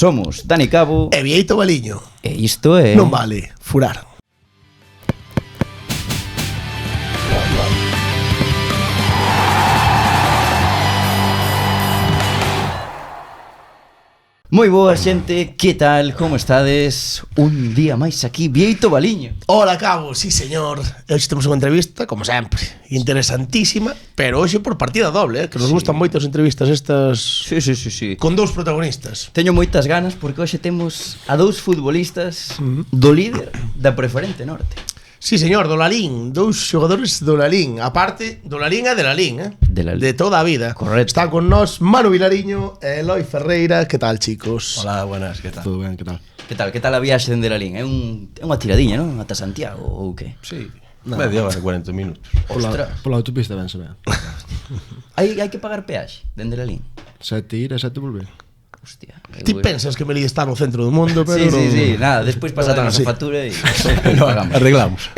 Somos Dani Cabo e Vieito Baliño. E isto é... Non vale furar. Moi boa xente, que tal, como estades? Un día máis aquí, Vieito Baliño. Hola, Cabo, sí señor. Hoxe temos unha entrevista, como sempre, interesantísima, pero hoxe por partida doble, que nos gustan moito as entrevistas estas. Sí. Con dous protagonistas. Teño moitas ganas porque hoxe temos a dous futbolistas do líder da Preferente Norte. Sí, señor, do Lalín, dous xogadores do Lalín. A parte, do Lalín e de Lalín, de toda a vida. Correcto. Están con nós Manu Vilariño e Eloi Ferreira. Que tal, chicos? Hola, buenas, que tal? Todo ben, que tal? Que tal a viaxe dende Lalín? É unha tiradiña, non? Ata Santiago ou que? Sí, media hora, 40 minutos. Pola autopista ben se ben. Hai que pagar peaxe dende Lalín? 7 ir e 7 volver. Hostia. Ti pensas que Melide está no centro do mundo, pero Sí, nada, despois pasate a nosa factura e pagamos. Arreglamos.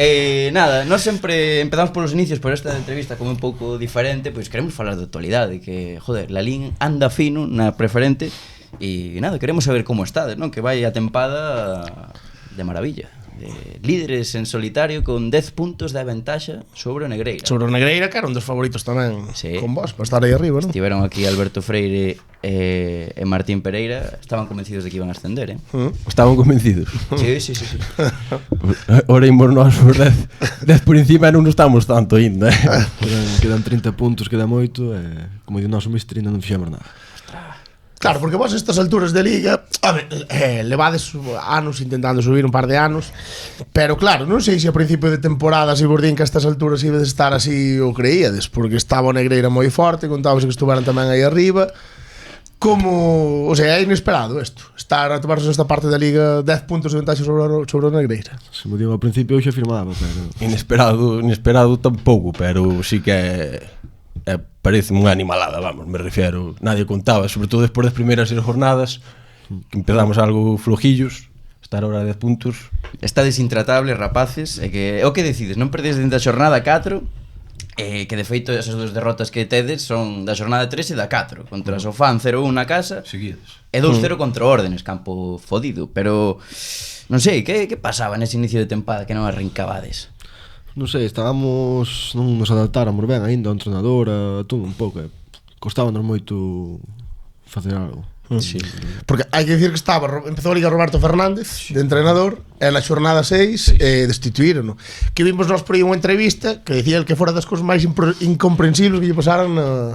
Nada, nós sempre empezamos polos inicios, por esta entrevista como un pouco diferente, pois queremos falar de actualidade, que, joder, Lalín anda fino na Preferente e nada, queremos saber como estades, non? Que vai a tempada de maravilla. Líderes en solitario con 10 puntos de ventaxa sobre o Negreira. Sobre o Negreira, que era un dos favoritos tamén con vos, para estar aí arriba, non? Estiveron aquí Alberto Freire e Martín Pereira, estaban convencidos de que iban a ascender, Estaban convencidos. Sí. Ora imos nós por 10 por encima non estamos tanto ainda, Quedan 30 puntos, queda moito e, como di o noso mister, ainda non fixemos nada. Claro, porque vos a estas alturas de liga, levades anos intentando subir, un par de anos, pero claro, non sei se a principio de temporada se vos din que a estas alturas ibedes estar así o creíades, porque estaba o Negreira moi forte, contábase que estuveran tamén aí arriba. Como, o sea, é inesperado isto, estar a tomarse esta parte da liga 10 puntos de ventaxa sobre o Negreira. Se mo digo ao principio, hoxe afirmaba, pero... Inesperado tampouco, pero sí que parece unha animalada, vamos, me refiero. Nadie contaba, sobre todo despois das primeiras 6 jornadas, que empezamos algo flojillos, estar ahora a 10 puntos. Estades intratables, rapaces, e que é o que decides, non perdes dentro da xornada 4, que de feito esas duas derrotas que tedes son da xornada 3 e da 4, contra Sofán 0-1 na casa Seguidas. e 2-0 contra Órdenes, campo fodido, pero non sei, que pasaba nese inicio de tempada que non arrincabades? Non sei, estábamos... Non nos adaptáramos ben ainda ao entrenador, a todo un pouco. Costábanos moito facer algo. Sí. Porque hai que dicir que empezou a liga Roberto Fernández de entrenador e na xornada 6 destituírono. Que vimos nós por aí unha entrevista que decía el que fora das cousas máis incomprensibles que lle pasaran na...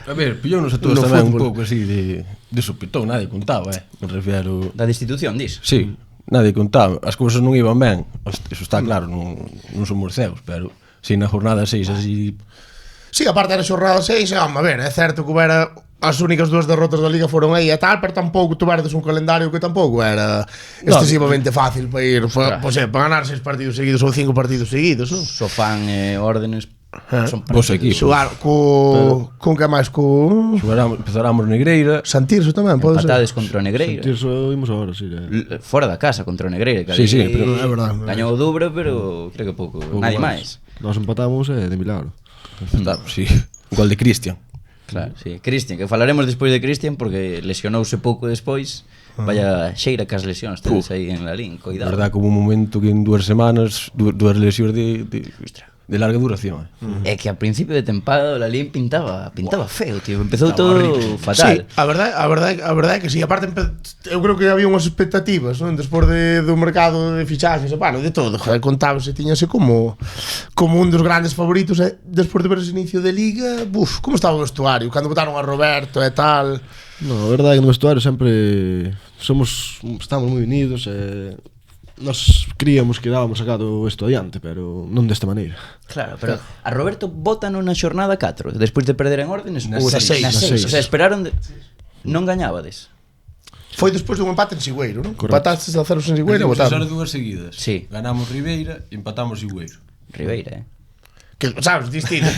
A ver, pillónos a todos tamén un pouco así de sopetón, nadie contaba, me refiero... Da destitución, dis? Sí, nadie contaba, as cousas non iban ben, eso está claro, non somos cegos, pero si na jornada 6 así... Sí, aparte era xornada 6, a ver, é certo que houbera as únicas dúas derrotas da liga foron aí e tal, pero tampouco tuverdes un calendario que tampouco era excesivamente fácil para ir, para ganar 6 partidos seguidos ou 5 partidos seguidos, non? Sofán e Órdenes son vos equipos. Xogar con que máis empezáramos Negreira, Santirso tamén, pode ser. empatades contra o Negreira. Sentirso imos agora, sí. Fora da casa contra o Negreira, que Sí, pero é verdade. gañou o Dubra, pero creo que pouco nadie máis. Nós empatamos de milagro. sí, gol de Cristian. Claro, sí. Cristian, que falaremos despois de Cristian porque lesionouse pouco despois. Vaya xeira que as lesións tedes aí en Lalín, A cuidado. verdad que hubo un momento que en 2 semanas dúas lesións de larga duración. É que a principio de tempada o Lalín pintaba feo, tío. Empezou todo fatal. Sí, a verdade é que sí, aparte eu creo que había unhas expectativas, non? Despois do mercado de fichaxes, de todo, contábase, tiñase como un dos grandes favoritos, e despois de ver ese inicio de liga, como estaba o vestuario, cando botaron a Roberto e tal. No, a verdade é que no vestuario sempre estamos moi unidos e nos creíamos que dábamos sacado isto adiante, pero non desta maneira. Claro, pero a Roberto bótano na xornada 4, despois de perder en Órdenes, Na seis. O sea, esperaron non gañabades. Foi despois dun empate en Sigüeiro, non? Correcto. Empataste a 0 en Sigüeiro e botaron. Dúas seguidas. Sí. Ganamos Ribeira e empatamos Sigüeiro. Ribeira, Que, sabes, distinto.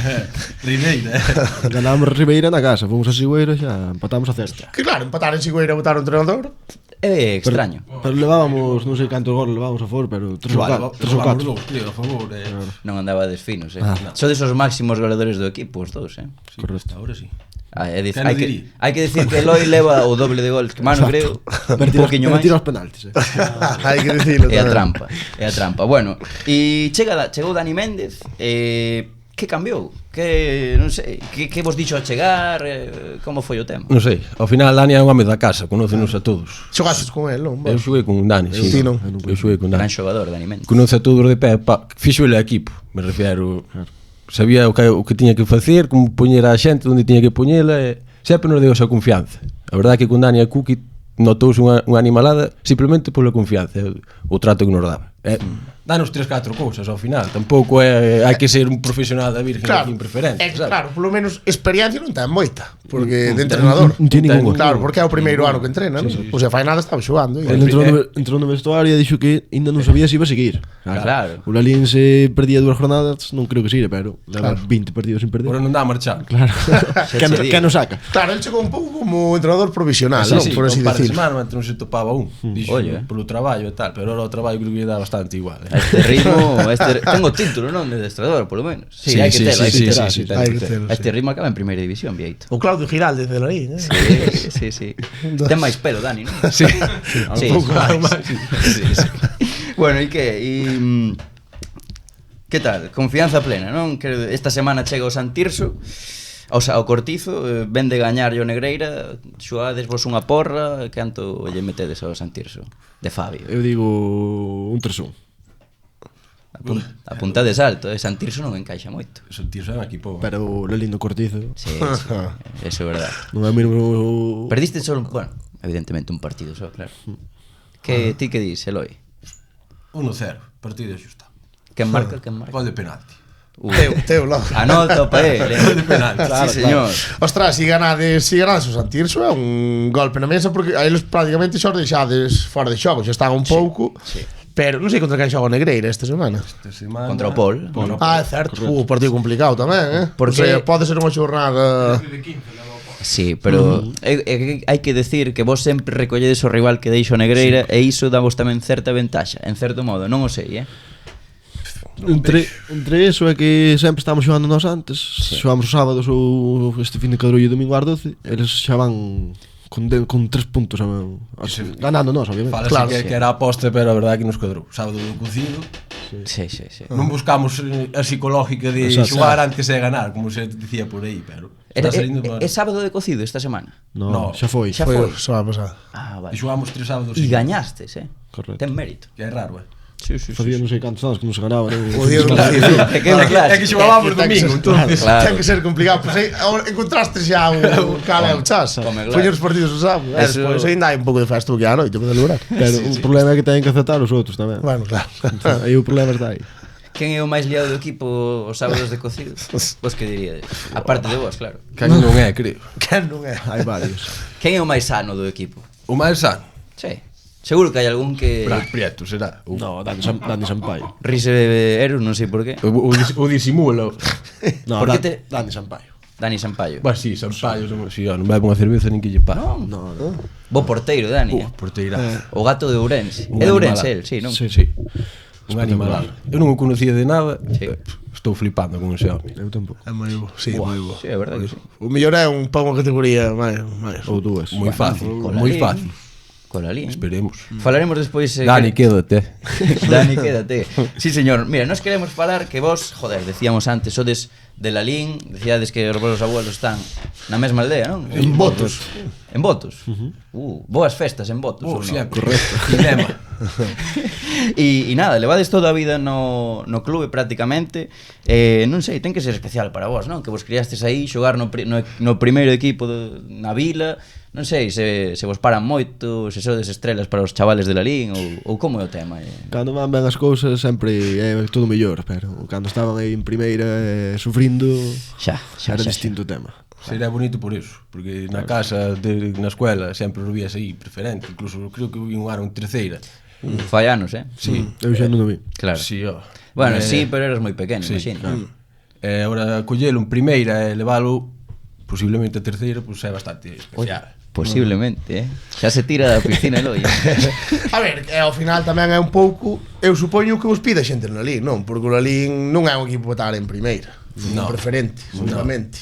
Ribeira. Ganámos Ribeira na casa, fomos a Sigüeiro e xa empatamos a certa. Que claro, empatar en Sigüeiro e botar o entrenador. É extraño. Pero levábamos, non sei cantos goles levábamos a favor, pero 3 ou 4. A favor, Non andaba desfinos, Sodes os máximos goleadores do equipo, os dous, Correcto. Ahora sí. Hai que decir que Eloi leva o doble de goles que Manu, creo, un poquinho máis. Tira os penaltis, Hai que dicilo. É a trampa. Bueno, e chegou Dani Méndez, que cambiou? Que, non sei, que vos dixo a chegar? Como foi o tema? Non sei, ao final Dani é un home da casa, conócenos a todos. Xogastes con el, non? Eu xoguei con Dani, sí. Ti non. Eu xoguei con Gran Dani. xogador, Dani Méndez. Conoce a todos de pé, fixo ele a equipo, me refiero. Sabía o que tiña que facer, como poñer a xente, onde tiña que poñela, e sempre nos deu esa confianza. A verdade é que con Dani e Kuki notouse unha animalada simplemente pola confianza, o trato que nos daba. Danos 3-4 cousas ao final, tampouco hai que ser un profesional da Virgen Claro, preferente, sabes? claro, polo menos experiencia non ten moita, porque de entrenador. Non tiene ningún. Claro, porque é o primeiro ano que entrena, non? O sea, fai nada estaba xogando. Ele entrou no vestuario e dixo que ainda non sabía se iba a seguir. Claro. O Lalín se perdía 2 jornadas, non creo que sire, pero leva 20 partidos sin perder. Agora non dá a marchar. Claro. Que nos saca. Claro, ele chegou un pouco como entrenador provisional, non? Por así un par de decir. semanas non se topaba un. Dixo, Oye. polo traballo e tal, pero ahora o traballo creo que lle dá bastante igual. Este ritmo, tengo título, non, de adestrador, polo menos. Sí, hai que telo, hai que telo. Hai que telo, Este ritmo acaba en primeira división, Vieito. O Claudio Giralde de Larín, Sí. Ten máis pelo, Dani, non? Sí. Sí, máis. Sí. Bueno, e que? Que tal? Confianza plena, non? Que esta semana chega o San Tirso, ao Cortizo, ven de gañar o Negreira, xoades vos unha porra, canto lle metedes ao San Tirso? De Fabio. Eu digo un 3-1. Apuntades alto, San Tirso non encaixa moito. Sentirse un equipo. Pero o Lalín do Cortizo Sí, eso é verdade. non é o mesmo. Perdiste só, bueno, evidentemente un partido só, claro. Que ti que dis, Eloi? 1-0, partido xusto. Quen marca? Gol de penalti. Teo, logo. Anota para ele. Gol de penalti. Sí, señor. Ostras, se ganades o San Tirso é un golpe na mesa porque a eles prácticamente xa os deixades fora de xogo, xa están un pouco. Sí. Pero non sei contra quen xoga o Negreira esta semana. Esta semana Contra o Pol. Ah, é certo. Partido complicado tamén, Porque- O sea, pode ser unha xornada. Sí, pero hai que decir que vos sempre recolledes o rival que deixa o Negreira e iso dá vos tamén certa ventaxa, en certo modo, non o sei, Entre eso é que sempre estamos xogando nós antes. Xogamos os sábados ou este fin de cadrullo e domingo ás 12. Eles xa van con 3 puntos ganando nós, obviamente. Fala Claro, que era a aposta, pero a verdade é que nos cadrou. Sábado do cocido. Sí. Non buscamos a psicológica de xogar antes de ganar, como se dicía por aí, pero está salindo para... É sábado de cocido esta semana? No, xa foi. Xa Foi foi. a pasada. Ah, E vale. xogamos 3 sábados E seguidos. gañastes, Correcto. Ten mérito. Que é raro, Sí. Facía non sei cantos anos que non se ganaba. O día do É que é un clásico. É que xogábamos domingo, entonces. Claro. Ten que ser complicado. Pois aí encontraste xa o cal é o chas. Come, claro. Foi os partidos do sábado. Eso- Despois ainda hai un pouco de festa aquí á noite, para celebrar. Pero o problema é que teñen que aceptar os outros tamén. Bueno, claro. Aí o problema está aí. Quen é o máis liado do equipo os sábados de cocido? Vos que diríades? Aparte de vos, claro. Que non é, creo. Quen non é? Hai varios. Quen é o máis sano do equipo? O máis sano. Sí. Seguro que hai algún que Prieto, será. No, Dani Sampaio. rise Eros, non sei por qué. O disimula. No, Por que te- Dani Sampaio. Dani Sampaio. Bah, sí, Sampaio, si non bebe unha cerveza nin que lle pa. No. Bo porteiro, Dani. Porteira. O gato de Ourense. Un É de Ourense, animalada. el, sí, non? Sí. Un animal. Eu non o conocía de nada. Sí. Estou flipando con ese home. Eu tampouco. É moi bo, sí, moi bo. Sí, é verdade que sí. O mellor é un pa unha categoría máis. Ou dúas. Moi fácil, con moi la fácil. Colalín. Esperemos. Falaremos despois Dani, quédate. Dani, quédate. Sí, señor. Mira, nos queremos falar que vos, joder, decíamos antes, sodes de Lalín, decíades que os vosos abuelos están na mesma aldea, non? En Botos. En Botos. Boas festas en Botos. ou non? Correcto. Dilema. E nada, levades toda a vida no clube prácticamente. Non sei, ten que ser especial para vos, non? Que vos criastes aí, xogar no primeiro equipo na vila. Non sei se vos paran moito, se sodes estrelas para os chavales de Lalín ou como é o tema. Cando van ben as cousas sempre é todo mellor, pero cando estaban aí en primeira sufrindo Xa. era distinto o tema. Sería bonito por eso, porque na casa, na escuela, sempre os vías aí preferente, incluso creo que un ano en terceira. Fai anos, Sí. Eu xa non o vi. Claro. Sí, ó. Bueno, sí, pero eras moi pequeno, Sí, imagino. claro. Ahora collelo en primeira e levalo posiblemente a terceira, pois é bastante especial. Posiblemente, xa se tira da piscina Eloi. A ver, ao final tamén é un pouco, eu supoño que vos pide xente no Lalín, non? Porque o Lalín non é un equipo para estar en primeira, non No. preferente, seguramente.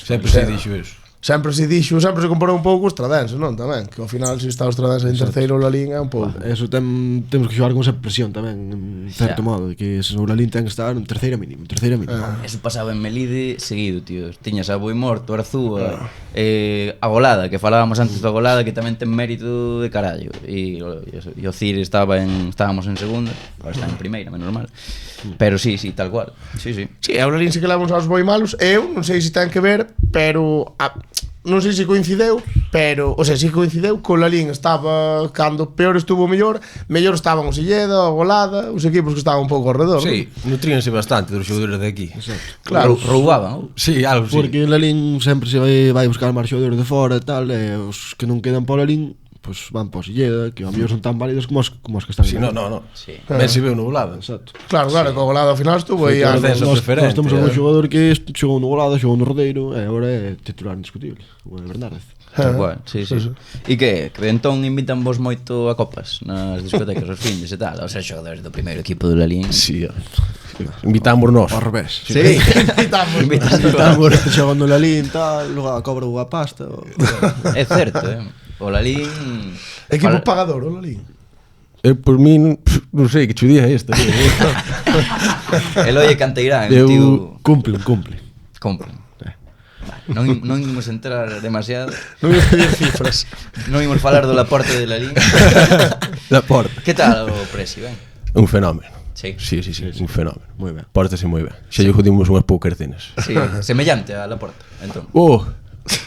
Sempre se dixo eso. sempre se dixo, sempre se comparou un pouco o Estradense, non? Tamén, que ao final se está o Estradense en terceiro, o Lalín é un pouco. Eso temos que xogar con esa presión tamén, en certo modo, de que o Lalín ten que estar en terceira mínimo, Eso pasaba en Melide seguido, tío. Tiñas a Boimorto, Arzúa, a Golada, que falábamos antes da Golada, que tamén ten mérito de carallo. E o Cir estábamos en segunda, agora está en primeira, menos mal. Pero sí, tal cual. Sí. Sí, o Lalín se que leva uns aos moi malos. Eu non sei se ten que ver, pero non sei se coincideu, pero, o sea, si coincideu que o Lalín estaba, cando peor estuvo mellor estaban o Silleda, o Golada, os equipos que estaban un pouco ao redor. Sí, nutríanse bastante dos xogadores de aquí. Claro. Roubaban. Sí, algo sí. Porque o Lalín sempre se vai buscar máis xogadores de fora e tal, e os que non quedan para o Lalín pues van para o Silleda, que ao mellor son tan válidos como os que están. Sí, no. Sí. Ben se veu no Golada. Exacto. Claro, que o Golada ao final estuvo aí. Foi Nós Nós temos un xogador que xogou no Golada, xogou no Rodeiro, e agora é titular indiscutible, o Bernárdez. Tal cual, sí. E que entón invitan vos moito a copas nas discotecas os findes e tal, os xogadores do primeiro equipo do Lalín. Sí, invitamos nós. Ao revés. Sí. Invitamos. Xogando no Lalín, tal, logo cobra unha pasta. É certo, o Lalín... Equipo pagador, o Lalín. Eu por min, non sei, que chudía esta. Eloi e Canteirán, Eu- tío... Cumplen. Compren. Non imos entrar demasiado. Non ia pedir cifras. Non imos falar do Laporte de Lalín. Laporte. Que tal o Presi, ben? Un fenómeno. Sí. Sí, un fenómeno. Moi ben. Pórtase moi ben. Xa lle jodimos unhas poucas cenas. Sí, semellante a Laporte, entón.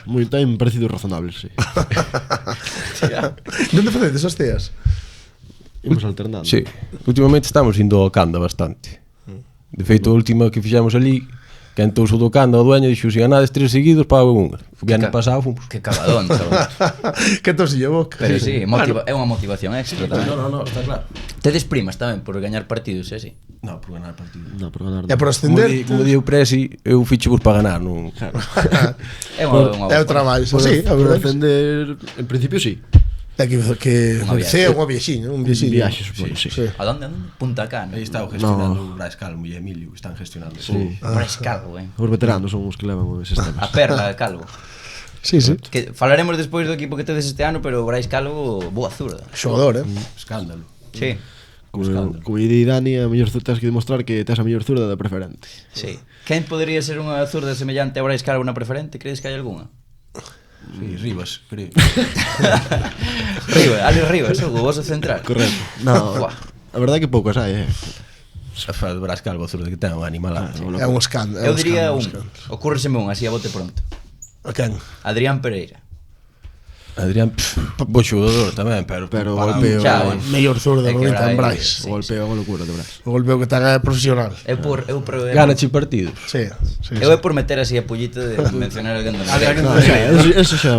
Moi ten parecidos razonables, sí. Onde facedes as ceas? Imos alternando. Sí. Últimamente estamos indo ao Canda bastante. De feito, a última que fixamos ali, que entous o do Canda, o dueño, dixo, se ganades 3 seguidos, pago unha. O ano pasado fomos. Que cabadón, chaval. Que tosilla boca. Pero sí, é unha motivación extra tamén. No, está claro. Tedes primas tamén por gañar partidos, sí. No, por ganar partido. No, por ganar. E por ascender. Como di o Presi, eu fiche vos para ganar, non? É unha É o traballo, Por, sí, a por verdade. defender, en principio sí. É que Unha viaxe. unha viaxiña, un viaxiño. Viaxe, supoño, sí. A donde? Punta Cana. Aí está o gestionando o Brais Calvo e Emilio, están gestionando. Sí. Brais Calvo, Os veteranos son os que levan eses A temas. perla Calvo. Sí. Que falaremos despois do equipo que tedes este ano, pero Brais Calvo, boa zurda. Xogador, Escándalo. Sí. Como di Dani, a mellor tens que demostrar que tes a mellor zurda da preferente. Sí. Quen podría ser unha zurda semellante a Brais Calvo na preferente? Crees que hai algunha? Sí, Rivas, creo. Alex Rivas, o voso central. Correcto. No, Buah. a verdade que poucas hai, A fa de Brais Calvo, zurdo que ten un animalada. É un escándalo. Eu diría un. Ocúrreseme un, así a bote pronto. A quen? Adrián Pereira. Adrián, bo xogador tamén, pero Pero para- golpeo, Xa, bueno. Mellor zurda É do que Inter, Brais- Brais. o golpeo é unha locura de Brais. O golpeo que ten é profesional. Eu Gana chi partidos. Sí. Eu é por meter así a pullita de mencionar alguén do No, eso xa.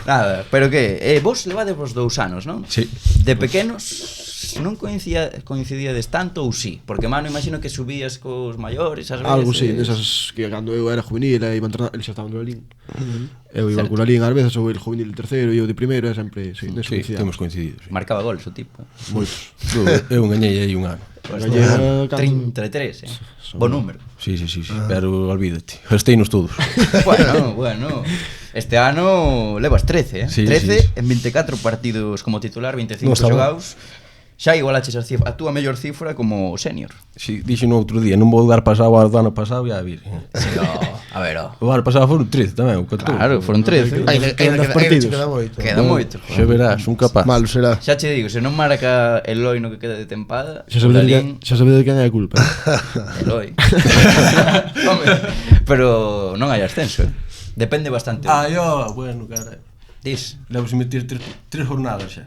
Nada, pero que, vos levades vos 2 anos, non? Sí. De pequenos non coincidíades tanto ou sí? Porque mano, imagino que subías cos maiores ás veces. Algo sí, desas que cando eu era juvenil e iba a entrenar, ele xa estaba no Lalín. Eu iba con o Lalín ás veces, ou el juvenil de terceiro e eu de primeiro, e sempre, sí, neso Sí, coincidíamos. temos coincidido. Sí. Marcaba gols o tipo. Moitos. Eu engañei aí un ano. Gallera, 33, bo número. Sí, pero olvídate. Gasteinos todos. Bueno. Este ano levas 13, Sí, 13 sí. en 24 partidos como titular, 25 Non está mal. xogados. Xa igualaches a túa mellor cifra como senior. Si, dixo no outro día, non vou dar pasado ao do ano pasado e a vir. Sí, a ver, O ano pasado foron 13 tamén, o 14. claro, foron 13. Queda moito. Xa verás, un capaz. Malo será. Xa che digo, se non marca Eloi no que queda de tempada, Xa sabedes de quen é a culpa. Eloi. Home, pero non hai ascenso, Depende bastante. Bueno, cara. Dis, Levo se meter 3 jornadas xa.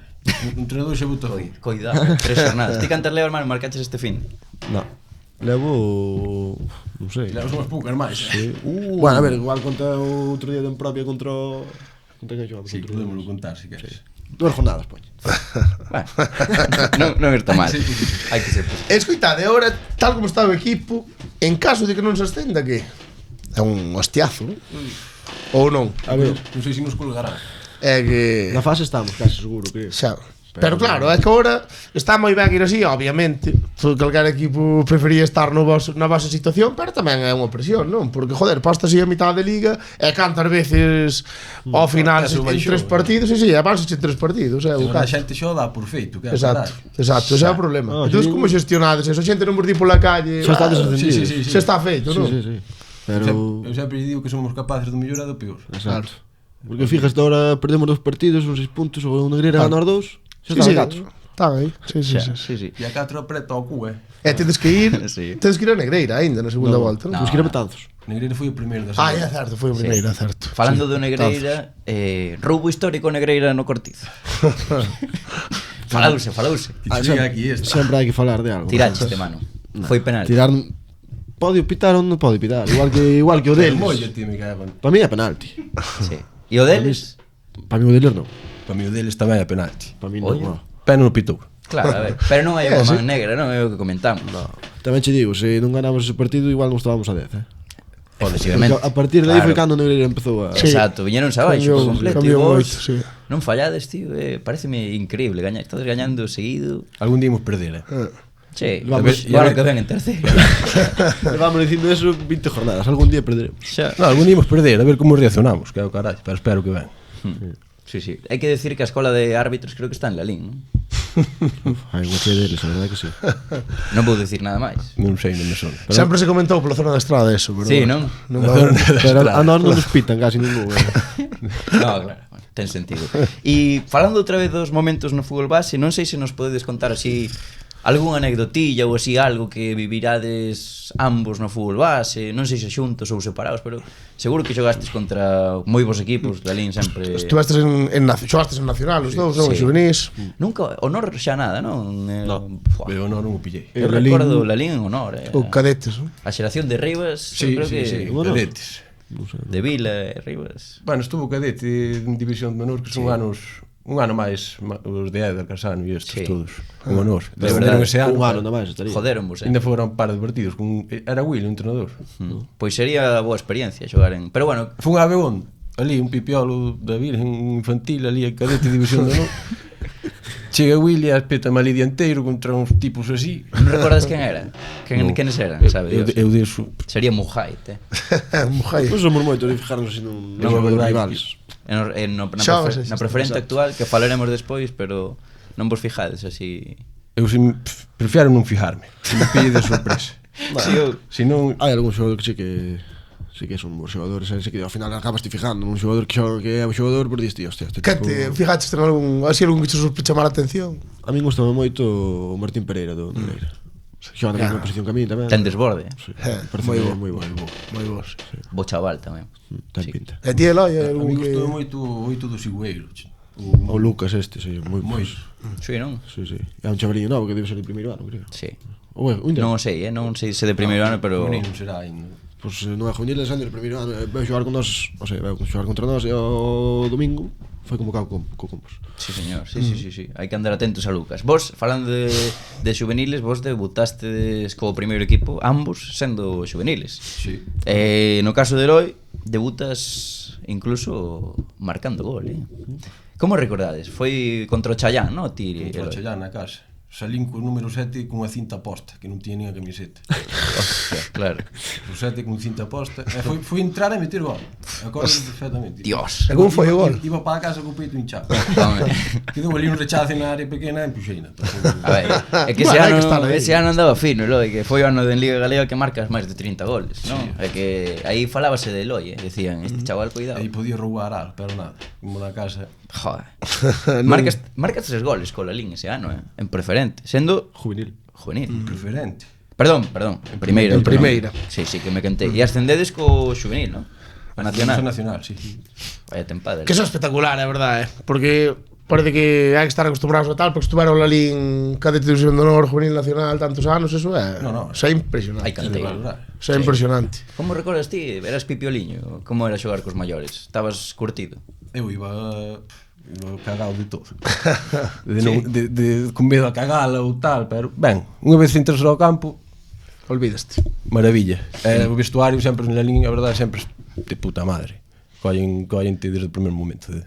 Un entrenador xa botou aí. coidado, 3 jornadas. Ti cantas leo, hermano, marcaches este fin. No. Levo... non sei. Levo unhas poucas máis. Sí. Bueno, a ver, igual conta o outro día de propia contra o... Contra quen xogamos? Sí, podémoslo contar, se queres. 2 jornadas, poño. Bueno, non está mal. Hai que ser positivo. Escoitade, agora, tal como está o equipo, en caso de que non se ascenda, que é un hostiazo, non? Ou non? A ver, Non sei se nos colgará. É que... na fase estamos, casi seguro, creo. Xa, Pero claro, é que agora está moi ben ir así, obviamente. Calquer equipo prefería estar na vosa situación, pero tamén é unha presión, non? Porque, joder, posta así a mitad de liga e cantas veces ao final en 3 partidos, e avanzas en 3 partidos, é o A caso. xente xo dá por feito, que é Exacto, ese é o problema. Ah, Entón, sí. como xestionades eso? A xente non vos di pola calle, Xa está descendido. xa está feito, non? Sí. Pero... Eu sempre digo que somos capaces do mellor e do peor. Exacto. Porque fíjate, ahora perdemos 2 partidos, son 6 puntos, o Negreira gana os 2, xa está a 4. Está aí, sí. Sí. E a 4 apreta ao cu, E tedes que ir, Sí. tedes que ir a Negreira aínda na segunda volta, non? Temos que ir a Betanzos. Negreira foi o primeiro da Ah, é semana. certo, foi o primeiro, é certo. Falando do Negreira, roubo histórico Negreira no Cortizo. Falouse. Que chega aquí esta. Sempre hai que falar de algo. Tiraste, mano. Foi penal. Tirar... Pode pitar ou non pode pitar. Igual que o deles. Mollo, tío, me cago. Para mí é penalti. Sí. E o deles? Para mí o deles non. Para mí o deles tamén é penalti. Para mí non. Oye. No. Pero non o pitou. Claro, a ver. Pero non hai unha man negra, non é o que comentamos. Tamén che digo, se non ganamos ese partido, igual non estábamos a 10, eh? Posiblemente. A partir de aí Claro. foi cando o Negreira empezou a... Sí. Exacto, viñeronse abaixo por completo. Cambiou E vos moito, sí. non fallades, tío. Pareceme increíble gañar. Estades gañando seguido. Algún día imos perder, Che, Vamos, bueno, que ven en terceira. Vamos dicindo eso 20 jornadas, algún día perderemos. Xa. No, algún día imos perder, a ver como reaccionamos, que é o carai, pero espero que ven. Sí. Hai que decir que a escola de árbitros creo que está en Lalín, non? Hai unha chea deles, a verdade que sí. Non vou decir nada máis. Non sei, non me sona. Sempre se comentou pola zona da estrada eso, pero Sí, bueno, non? Pero a nós non nos pitan casi ningún. No, claro, ten sentido. E falando outra vez dos momentos no fútbol base, non sei se nos podedes contar así algunha anecdotilla ou así algo que vivirades ambos no fútbol base, non sei se xuntos ou separados, pero seguro que xogastes contra moi bons equipos, Lalín sempre... Estuvestes xogastes en Nacional os dous, non? En Sí. Xuvenís. Nunca, honor xa nada, non? Pero non o pillei. Eu Lalín- recordo Lalín en honor. Ou cadetes, non? A xeración de Rivas, Sí, eu creo que... bueno. Cadetes. De Vila e Rivas. Bueno, estuvo cadete en división de menor que son un ano máis os de Éder, Casano e estes Sí. todos. Un honor. De Descenderon verdade. ese ano. Un ano nada máis estaría. Joderon vos, Ainda foron un par de partidos con era Will, o entrenador. Pois sería boa experiencia xogar en... Pero bueno, Fun a Beón, ali un pipiolo da Virgen infantil ali a cadete división de honor. Chega Will e espeta ali dianteiro contra uns tipos así. non recordas quen era? No. Quenes eran, sabe Dios? Eu deso. Sería Mujait, Mujai. Non somos moitos de fijarnos así nun Non, xogo de verdade. rivales. Na preferente actual, que falaremos despois, pero non vos fijades así... Eu prefiero non fijarme. Se me pille de sorpresa. Sí, eu... Se non Hai algún xogador que sí que son bons xogadores, así que ao final acabas te fijando nun xogador que é un xogador, por diste, hostia, este Que tipo... te fijaches en algún que che chamar a atención? A min gustame moito o Martín Pereira do Negreira. Xoga na mesma posición que a mí tamén. Ten desborde, Sí, moi parece bo. moi bo. Moi bons. bo chaval tamén. Ten Sí. pinta. E ti, Eloi, a algún mí que... gustou moito oito do Sigüeiro. O Lucas este, sí, moi bo. Moito. Sí, non? Sí, sí. É un chavaliño novo que debe ser de primeiro ano, creo. Sí. Ou é, Non o sei, non sei se de primeiro ano, pero... Non será ainda. Pois non é juvenil, é de primeiro ano. Veu xogar con nós, o sea, veu xogar contra nós e o domingo foi convocado co Compos. Sí, señor, sí. Hai que andar atentos a Lucas. Vos, falando de juveniles, vos debutastes co primeiro equipo, ambos sendo juveniles. Sí. No caso de Eloi, debutas incluso marcando gol, Como recordades? Foi contra o Chayán, non? Ti, Contra o Eloi? Chayán na casa. Salín co número 7 cunha cinta posta, que non tiña nin a camiseta. Hostia, claro. O 7 con cinta posta. E foi entrar e meter gol. Acordo perfectamente. Dios. E como foi o gol? Iba para a casa co peito hinchado. Home. Quedou ali un rechazo na área pequena e empuxeina. A ver, é que Bueno, hai que estar aí. ese ano andaba fino, Eloi, que foi o ano de Liga Galega que marcas máis de 30 goles, non? É que aí falábase de Eloi, Decían, este chaval, cuidado. Aí podía roubar algo, pero nada. Como na casa. Joder. Marcas 3 goles co Lalín ese ano, En preferente, sendo Juvenil. juvenil. Preferente. Perdón, en primeira. En primeira. Sí, que me canté. E ascendedes co juvenil, non? A nacional. Nacional, sí. Vaya tempada. Que eso é espectacular, é verdade, Porque parece que hai que estar acostumbrados a tal, porque estuveron ali en cadete de división de honor, juvenil nacional, tantos anos, eso é... No. Eso é impresionante. Hai canteiro. Eso é impresionante. Como recordas ti? Eras pipioliño? Como era xogar cos maiores? Estabas curtido? Eu iba cagado de todo. De con medo a cagala ou tal, pero ben, unha vez entras ao campo, Olvidaste. maravilla. O vestuario sempre na liña, a verdade, sempre de puta madre. Collen desde o primeiro momento de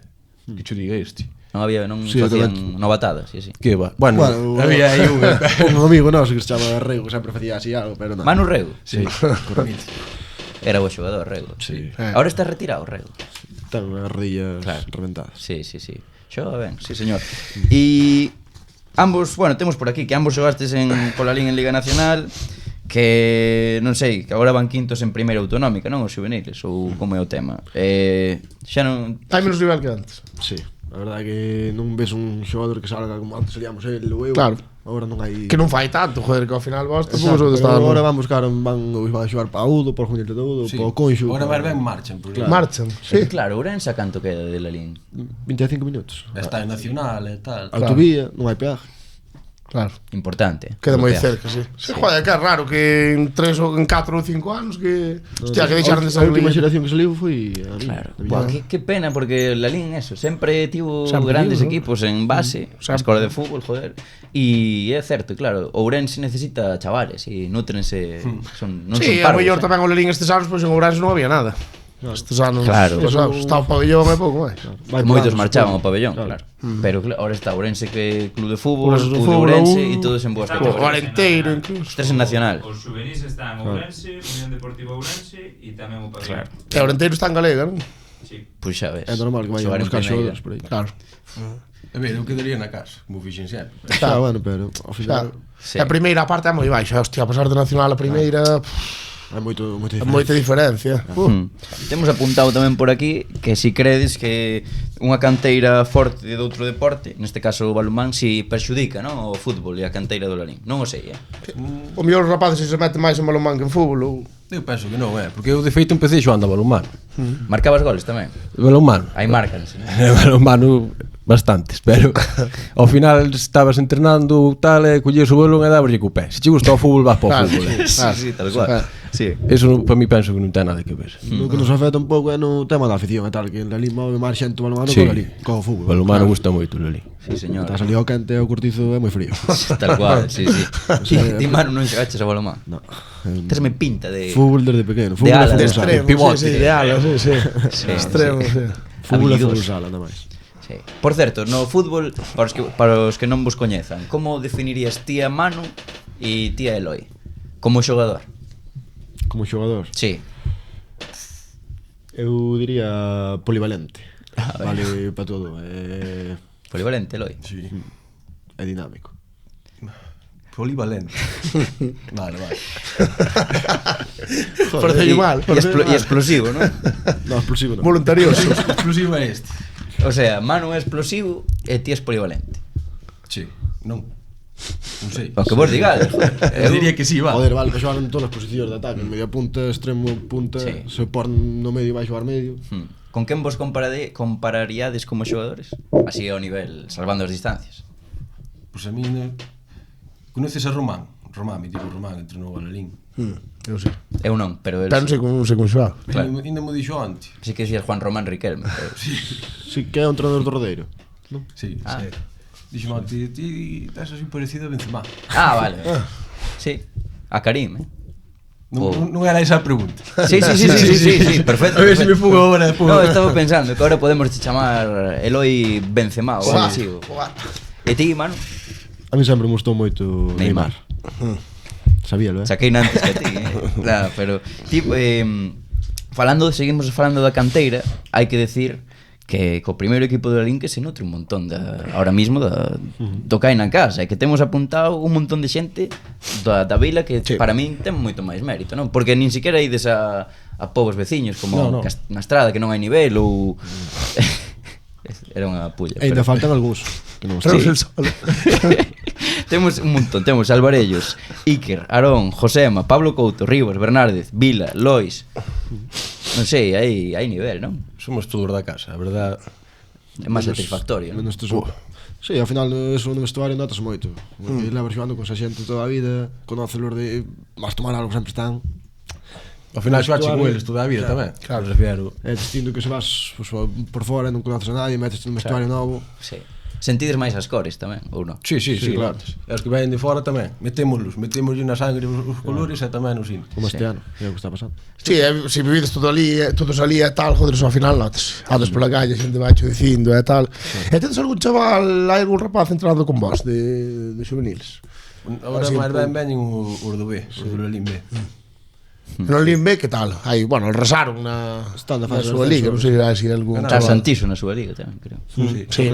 que che diga este. Non Sí, facían novatadas, sí. Que va. Bueno, había aí un amigo noso que se chama Rego, sempre facía así algo, pero non. Manu Rego. Sí, correcto. Era bo xogador, Rego. Sí. Ahora está retirado, Rego. Ten as rodillas Claro. reventadas. Sí. Xoga ben, sí, señor. E ambos, bueno, temos por aquí que ambos xogastes en Colalín en Liga Nacional, que non sei, que agora van quintos en primeira autonómica, non os juveniles, ou como é o tema. Xa non... Hai menos nivel que antes. Sí, a verdade é que non ves un xogador que salga como antes salíamos el ou eu. Claro. Agora non hai... Que non fai tanto, joder, que ao final vos tampouco Exacto, sodes pero tan... agora van buscar, van a xogar para Udo, para o Juvenil de Udo, Sí. para o Conxo. Agora ver ben marchan, porque Marchan, Sí. sí. Claro, Ourense a canto queda de Lalín? 25 minutos. está en Nacional e tal. Autovía, non hai peaje. Claro. Importante. Queda moi Europea. cerca, sí. Sí, joder, que é raro que en 3 ou en 4 ou 5 anos que... Hostia, que deixaron de A última salir. xeración que saliu foi a mí. Claro. a miña. Buah, que pena, porque Lalín, eso, sempre tivo Sempre grandes tivo, ¿no? equipos en base, a escola de fútbol, joder. E é certo, claro, Ourense necesita chavales e nutrense, non Sí, son a parvos. mellor tamén o Lelín estes anos, pois en Ourense non había nada. Estes anos, Claro. está o pabellón e pouco máis. Vai Moitos por anos, marchaban ao supoño. pabellón, claro. Pero ahora está Ourense que club de fútbol, Ourense de club de fútbol, Ourense un- e todos en boas O categorías. Valenteiro, incluso. Os tres en Nacional. Os juvenis están Ourense, Unión Deportiva Ourense e tamén o Pabellón. E o Valenteiro está en Galega, non? Sí. Pois xa ves. É normal que vayan Xogar a en buscar primeira. xogadores por aí. Claro. A ver, eu quedaría na casa, como fixen sempre. Xa, bueno, pero ao final Sí. A primeira parte é moi baixa, hostia, a pasar de Nacional a primeira, hai moita é diferencia. moita diferencia. Temos apuntado tamén por aquí que si credes que unha canteira forte de outro deporte, neste caso o balonmán, si perxudica, non, o fútbol e a canteira do Lalín. Non o sei, O mellor os rapaces se meten máis en balonmán que en fútbol ou... Eu penso que non, porque eu de feito empecé xoando a balonmano. Marcabas goles tamén. Balonmano. Aí marcanse. Balonmano bastantes, pero ao final estabas entrenando tal e collías o balón e dabas co pé. Se che gusta o fútbol, vas para o fútbol. Sí, tal cual. Sí. Eso para mí penso que non ten nada que ver. O que nos afecta un pouco é no tema da afición e tal, que en Lalín move máis xente o balonmano que o Lalín, co O fútbol. balonmano gusta moito, Loli. Sí, señor. Está salido quente e o cortizo é moi frío. Tal cual, sí. Ti, Manu, non chegaches a balonmán. No. Tesme pinta de... Fútbol desde pequeno, De fútbol ala, é de fútbol sala. Extremo, pivote. sí, de ala, sí, sí. Sí, Extremo, sí. Fútbol é Habilidoso. fútbol sala, nada máis. Sí. Por certo, no fútbol, para os que non vos coñezan, como definirías ti a Manu e ti a Eloi? Como xogador? Como xogador, Sí. eu diría polivalente. A ver. Vale para todo, é Polivalente, Eloi. Sí. dinámico. Polivalente. Vale. Parece mal. E explosivo, non? No, explosivo non. Voluntarioso. Exclusivo é este. O sea, Manu é explosivo e ti és polivalente. Sí. Non. Non sei. O que vos digades. Eu diría que sí, va. Joder, vale, para xogar en todas as posicións de ataque, media punta, extremo, punta, Sí. se por no medio vai xogar medio. Con quen vos compararíades como xogadores? Así ao nivel, salvando as distancias. Pois a mí conoces a Román? Román, mi tipo Román, entrenou a Lalín. Eu sí. Eu non, pero el Pero non sei como xogar. Claro. Ainda mo dixo antes. sí que decías Juan Román Riquelme. Pero... Si que é un treinador do Rodeiro. Sí, Ah. sí. Dixo ti estás así parecido a Benzema. Ah, vale. Sí. A Karim, Non era esa a pregunta. Sí, perfecto. A ver se me perfecto. fugo agora. No, estaba pensando que ahora podemos chamar Eloi Benzema ou algo así. E ti, Manu? A mí sempre me gustou moito Neymar. Neymar. Sabíalo, Saquei antes que ti, Claro, pero tipo, seguimos falando da canteira, hai que decir que co primeiro equipo do Lalín que se nutre un montón ahora mismo do que hai na casa, e que temos apuntado un montón de xente da vila que para min ten moito máis mérito, non? Porque nin siquiera ides a povos veciños como No. na estrada que non hai nivel ou era unha pulla. E ainda pero- faltan algúns que non Pero están. el sol. Temos un montón, temos Alvarellos, Iker, Arón, Josema, Pablo Couto, Rivas, Bernárdez, Vila, Lois. Non sei, hai nivel, non? Somos todos da casa, a verdad. É máis satisfactorio, non? Menos tesouro. Sí, ao final eso no vestuario notas moito. Porque levas xogando con esa xente toda a vida, conócelos de vas tomar algo sempre están. Ao final xoache Vestuario. con eles toda a vida tamén. Claro. Me refiero. É distinto que se vas pues, por fora e non conoces a nadie, metes no vestuario novo. Sí. Sentides máis as cores tamén, ou non? Sí, claro. E os que venen de fora tamén. Metémoslos na sangre os colores e tamén os in. Como este ano, é o que está pasando. Sí, se vivides todos ali e tal, joder, ao final notas. Andas pola calle, xente baixo dicindo e tal. E tedes algún chaval, hai algún rapaz entrando con vos de juveniles? Agora máis veñen os do B, os do Lalín B. No Limbe, que tal? Aí, bueno, resaron na súa liga, non sei se hai algún Está chaval. Santiso na súa liga tamén, creo. Sí. Sí.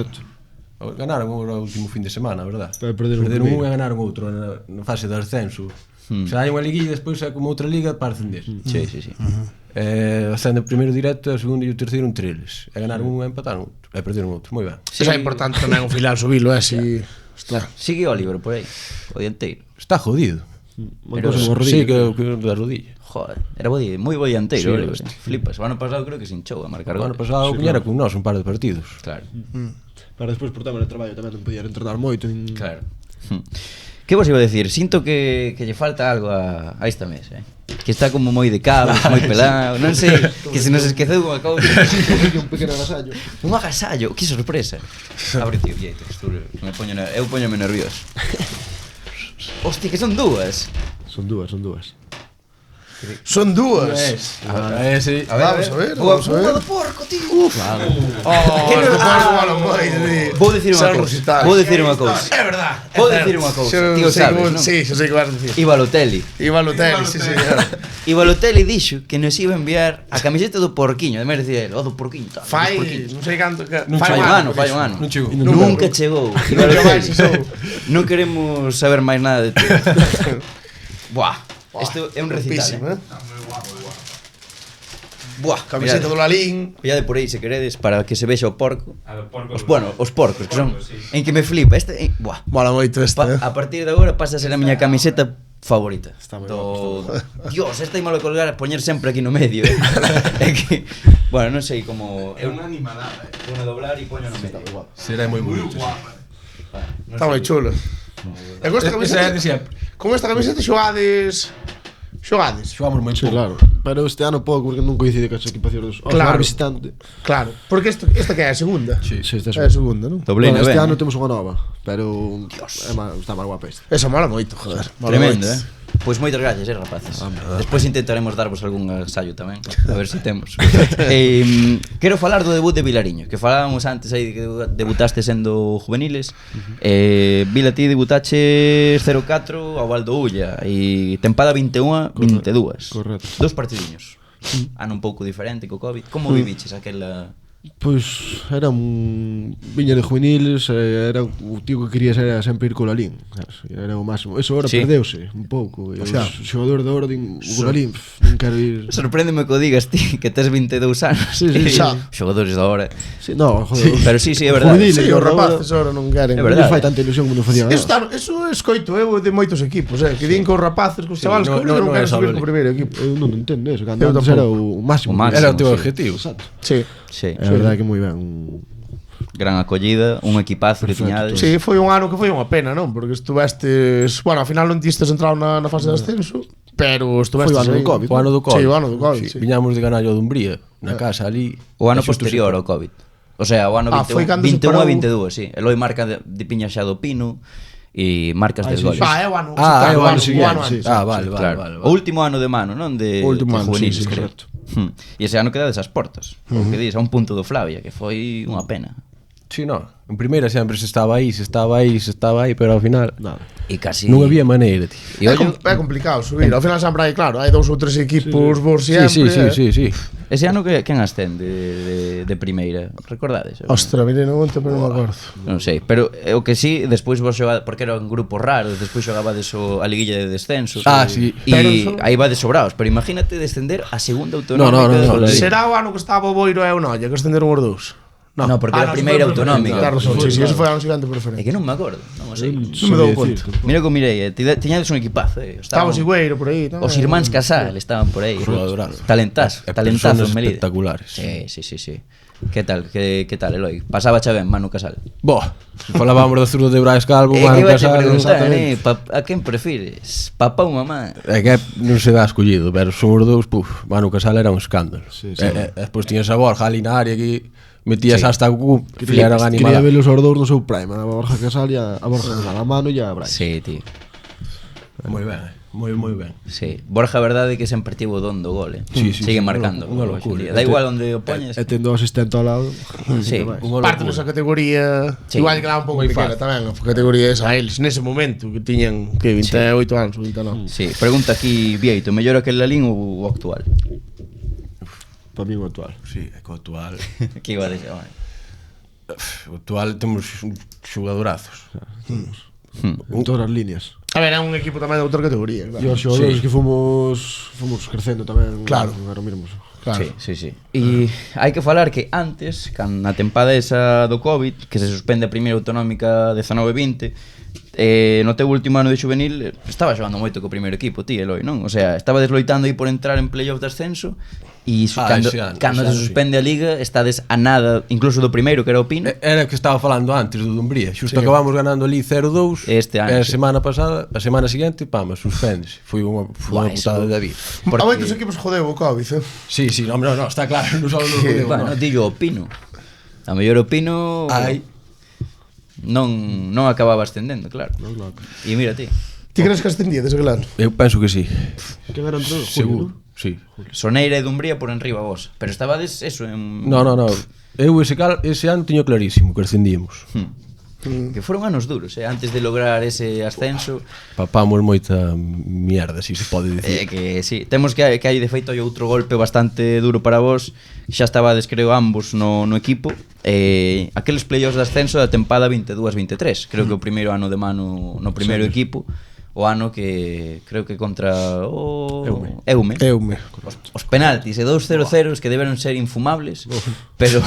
Ganaron o último fin de semana, verdad? Pero perderon un e ganaron outro na fase de ascenso. O sea, hai unha liguilla, despois é como outra liga para ascender. Sí. Ascende o primeiro directo, o segundo e o terceiro entre eles. E ganaron un e empataron outro. E perderon outro, moi ben. Eso é importante tamén o final subilo, si... Ostras. Sigue Oliver por aí, o dianteiro. Está jodido. Pero Sí, que da rodilla. Joder, era moi bo dianteiro, Oliver. Flipas, o ano pasado creo que se hinchou a marcar O ano goles. pasado viñera con nós un par de partidos. Claro. Pero despois por tema de traballo tamén non podía entrenar moito. Claro. Que vos iba a decir? Sinto que lle falta algo a esta mesa, que está como moi de cabo, moi pelado, non sei, que se nos esqueceu unha cousa. Un pequeno agasallo. Un agasallo, que sorpresa. Abre tío, billete, eu poñome nervioso. Hostia, que son dúas. Son dúas. Son dúas. Sí. Vamos a ver. Boa do porco, tío. Claro. Oh, que no malo moi, tío. Vou dicir unha cousa. É verdad. Vou dicir unha cousa. Tío, sabes, non? Sí, xa sei que vas a dicir. E Balotelli. Sí, señor. E Balotelli dixo que nos iba a enviar a camiseta do porquiño, ademais dicir, do porquiño, tal. Fai, non sei canto que... Fai un ano. Non chegou. Nunca chegou. E Balotelli, non queremos saber máis nada de ti. Buah, isto é un recital, Buah, Camiseta do Lalín. Pillade por aí se queredes para que se vexa o porco. A do porco. Os porcos, que son sí. en que me flipa. Buah. Mola moito esta, A partir de agora pasa a ser a miña camiseta favorita. Está moi Dios, esta imalo colgar a poñer sempre aquí no medio. É que, bueno, non sei como É unha animalada. Unha doblar e poño no medio. Será moi bonito. Está moi chulo. E con esta camiseta... Con esta camiseta xogades... Xogamos moi Sí, pouco. claro. Pero este ano pouco porque non coincide con as equipacións. Claro. Visitante. Claro, porque esta que é a segunda. Sí. Esta É a segunda, non? Doblina, Este ben. ano temos unha nova, pero está máis guapa esta. Esa mola moito, joder. Mola Tremendo, moito. Pois moitas gracias, rapaces. Despois intentaremos darvos algún ensayo tamén, a ver se temos. Quero falar do debut de Vilariño, que falábamos antes aí de que debutaste sendo juveniles. Vila, ti debutaches 0-4 ao Valdo Ulla e tempada 21-22. Correcto. 2 partidiños. Ano un pouco diferente co Covid. Como viviches aquela... Pois era un viña de juveniles, era o tío que quería ser sempre ir co Lalín, era o máximo. Eso ahora Sí. perdeuse un pouco. E os sea, xogadores de orden, o Lalín, non quero ir. Sorpréndeme que o digas ti, que tes 22 anos. Sí, sí, xa. Xogadores da hora. Sí, no, joder. Pero sí, é verdade. Juveniles, Sí, os ahora- rapaces ahora non queren. É Non verdade. fai tanta ilusión como facían. Eso escoito eu de moitos equipos, que din que os rapaces, que os chavales no, que non no é queren só subir Loli. co primeiro equipo. Eu non entendo eso, que Eu antes era tampouco. o máximo. O máximo. Era o teu Sí. objetivo. Exacto. Sí. Sí. É verdade que moi ben. Gran acollida, un equipazo que tiñades. Sí, foi un ano que foi unha pena, non? Porque estuvestes, bueno, ao final non tistes entrado na fase de ascenso, pero estuvestes Foi o ano aí. do Covid. O ano do Covid. Sí, o ano do Covid, sí. Viñamos de ganar o Dumbría na casa ali. O ano E xusto posterior ao Covid. O sea, o ano foi 21, cando se 21 a parou. 22, sí. Eloi marca de piña xa do Pino e marcas del sí, goles. É o ano, Ah, claro, é o ano o seguinte. ano antes. Vale. Claro. O último ano de mano, non? De O último de ano, juveniles, sí, creo. correcto. E ese ano quedades as portas. O que dis, a un punto do Flavia, que foi unha pena. Sí, no. En primeira sempre se estaba aí, pero ao final Nada. E casi... non había maneira, tío. E ollo, É complicado subir. Ao final sempre hai, claro, hai 2 ou 3 equipos vos sempre. Sí. ese ano que quen ascende de primeira, recordades? Ostra, mire, non te pero non me acordo. Non sei, pero o que sí, despois vos xogades, porque eran grupos raros, despois xogabades a liguilla de descenso. Ah, sí. E Pero aí vades sobrados, pero imagínate descender a segunda No. autonómica. de Ladrillo. Será o ano que estaba o Boiro e o Noia, que ascenderon os dous. No, porque era a primeira autonómica. Claro, sí, eso foi ano seguinte É preferente. que non me acordo, non o sei. Non me dou conta. Mira como mirei, tiñades un equipazo, Estaba o Sigüeiro por aí, tamén. Os irmáns Casal estaban por aí. Jugadorazo. Talentazo, E talentazo personas en Melide. espectaculares. Sí. Que tal, Eloi? Pasaba xa ben Manu Casal? Falábamos do zurdo de Brais Calvo, Manu iba a te Casal. preguntar, Exactamente. a quen prefires? Papá ou mamá? É que non se dá escollido, pero son os dous, Manu Casal era un escándalo. Sí. E despois tiñas a Borja ali na área que Metías hasta o filiaron Quería animada. ver os ordos no seu prime, a Borja Casal e a Borja Casal, a mano e a Brais. Sí, tío. Moi ben, moi ben. Sí. Borja, a verdade é que sempre tivo o don do gol, Sí, sí, sigue sí, marcando. unha hoxe en locura. día. Da igual onde o poñes. E tendo o asistente ao lado. Sí. Parte nesa categoría Sí. igual que era un pouco Moi pequena fácil. tamén, a categoría esa eles nese momento que tiñan que 28 anos, 29. Sí, pregunta aquí Vieito, mellor aquel Lalín ou o actual? Para mí o actual. Sí, é co actual. Que iba a deixar, vale. O actual temos xogadorazos. En todas as líneas. A ver, é un equipo tamén de outra categoría, E claro. os xogadores Sí. que fomos crecendo tamén. Claro. Agora mesmo. Claro. Sí, sí, sí. E hai que falar que antes, na tempada esa do Covid, que se suspende a primeira autonómica 19-20, no teu último ano de juvenil estaba xogando moito co primeiro equipo, ti, Eloi, non? O sea, estaba desloitando aí por entrar en playoff de ascenso e ese ano, cando ese se ano, suspende a liga estades a nada, incluso do primeiro que era o Pino. Era o que estaba falando antes do Dumbría. Xusto acabamos ganando ali 0-2. Este ano, E a sí. semana pasada, a semana seguinte, pama, suspéndese. Foi unha Buah, putada de David. A moitos equipos jodeu o Covid, Sí, sí, no, está claro, non só no judeu, Bueno, no. dillo o Pino. A mellor o Pino Ai. non acababa ascendendo, claro. E mira ti. Ti crees que ascendíades aquel ano? Eu penso que sí. Que era entre Seguro. Sí. Soneira e Dumbría por enriba vos. Pero estabades eso en... No. Eu ese ano tiño clarísimo que ascendíamos. Que foron anos duros, antes de lograr ese ascenso. Papamos moita mierda, si se pode dicir. Que sí, temos que hai de feito hai outro golpe bastante duro para vos. Xa estabades, creo, ambos no equipo. Aqueles playoffs de ascenso da tempada 22-23. Creo que o primeiro ano de Manu no primeiro equipo. O ano que creo que contra o Eume. Os penaltis e 2-0-0 que deberon ser infumables, pero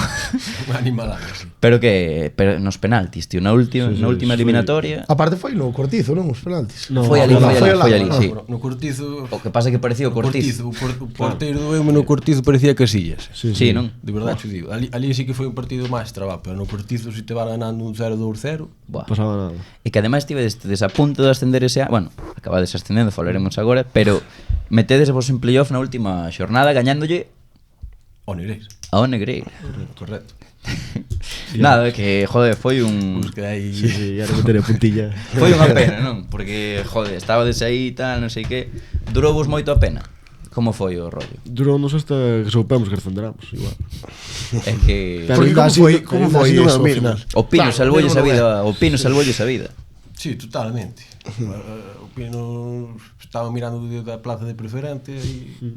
Unha animalada, sí. pero nos penaltis, tío, na última eliminatoria. Aparte foi no Cortizo, non? Os penaltis. No, Foi ali, foi foi ali. ali, sí. No Cortizo... O que pasa é que parecía o Cortizo. O porteiro do Eume no Cortizo parecía Casillas. Sí, non? De verdade, xo digo. Ali sí que foi un partido máis traba, pero no Cortizo si te va ganando un 0-2-0. Buah. Pasaba nada. E que ademais tivedes a punto de ascender ese ano. Bueno, acabades ascendendo, falaremos agora, pero metedes vos en playoff na última xornada gañándolle O Negreira. ao Negreira. Correcto. Nada, é que, joder, foi un... Pues que aí... Sí, era meter a puntilla. Foi unha pena, non? Porque, joder, estabades aí e tal, non sei que. Durou vos moito a pena. Como foi o rollo? Durounos hasta que soupemos que ascenderamos, igual. É que... Pero Porque ainda así- como ainda foi así non eso é o ao mismo. final? O Pino Claro, salvoulles a non é. vida, o Pino salvoulles a vida. Sí, totalmente. O Pino estaba mirando da plaza de preferente e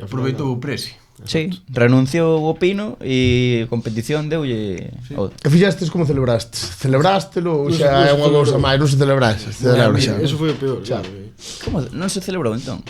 aproveitou o presi. Sí, renunciou o Pino e a competición deulle... Sí. E fixastes como celebrastes? Celebrástelo ou xa é unha cousa máis? Non se celebrase, celebra xa. Eso foi o peor, claro. Como? Non se celebrou entón?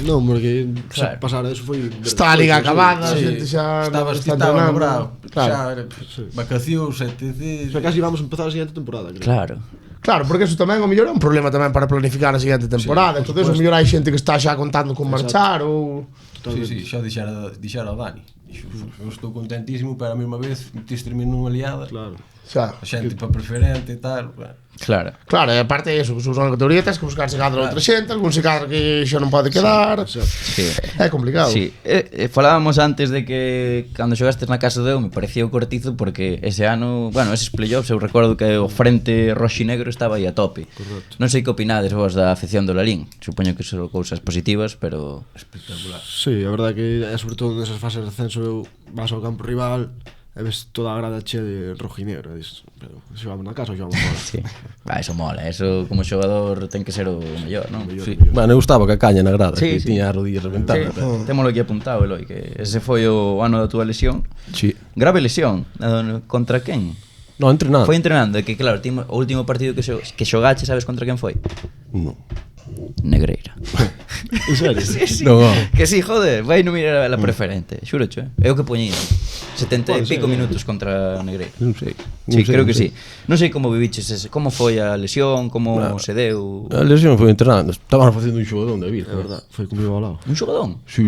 Non, porque Claro. pasar eso foi... Está a liga acabada, a Sí, xente xa estaba está estaba entrenando. bravo. Claro. Xa, vacacións, etc. O sea, casi vamos a empezar a siguiente temporada, creo. Claro. Claro, porque eso tamén o mellor é un problema tamén para planificar a seguinte temporada. Entonces, o mellor hai xente que está xa contando con marchar ou... Sí, xa dixera ao Dani. Eu estou contentísimo, pero a mesma vez metiste-me nunha liada. Xa. Claro. A xente para preferente e tal. Bueno. Claro. Claro, e aparte é iso, que son a categoría, tens que buscar se cadra outra xente, algún se cadra que xa non pode quedar. Sí. É complicado. Sí, falábamos antes de que cando xogastes na casa de Eu me parecía o Cortizo porque ese ano, bueno, eses playoffs eu recordo que o frente roxinegro estaba aí a tope. Correcto. Non sei que opinades vos da afección do Lalín. Supoño que son cousas positivas, pero Espectacular. Sí, a verdade que sobre todo nesas fases de ascenso eu vas ao campo rival e ves toda a grada chea de rojo e negro e dices, pero xogamos na casa ou xogamos fora? sí. Eso mola, eso como xogador ten que ser o mellor, non? Sí. Bueno, eu estaba ca caña na grada, Sí, que sí. tiña as rodillas reventadas. Sí, témolo aquí apuntado, Eloi, que ese foi o ano da túa lesión. Sí. Grave lesión, contra quen? No, entrenando. Foi entrenando, que claro, o último partido que xogache, sabes contra quen foi? No. Negreira. En serio? Sí. No, no. Que sí, joder, vai non mirar a la preferente, xurocho, Eu que poñía 70 e pico minutos contra Negreira. Non sei. Sí, creo que sí. Non sei como viviches ese, como foi a lesión, como se deu. A lesión foi entrenando. Estaban facendo un xogadón de vida. É verdade, foi comigo ao lado. Un xogadón. Sí.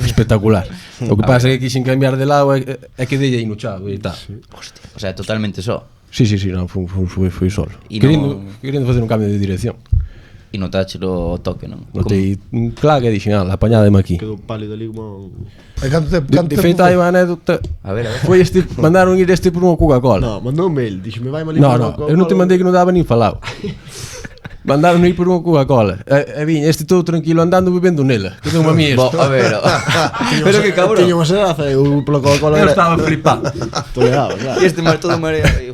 Espectacular. O que pasa é que quixen cambiar de lado é que dei aí no chavo e tal. Hostia, o sea, totalmente só. Sí, non, foi solo. E Querindo facer un cambio de dirección. E notáchelo ao toque, non? Notei claro que dixen, a apañada de aquí. Quedou pálido ali como... E canto tempo? De feito, hai unha anécdota. A ver. Foi mandaron ir por unha Coca-Cola. No, mandou un mail, dixeme vai mal. No, eu non te mandei que non daba nin falado. Mandaron ir por unha Coca-Cola. E viña todo tranquilo andando bebendo nela. Que deu unha mía. A ver, pero que cabrón. Tiña unha sedaza e eu polo Coca-Cola Eu estaba flipado. toleado, claro. E este mar todo mareado. E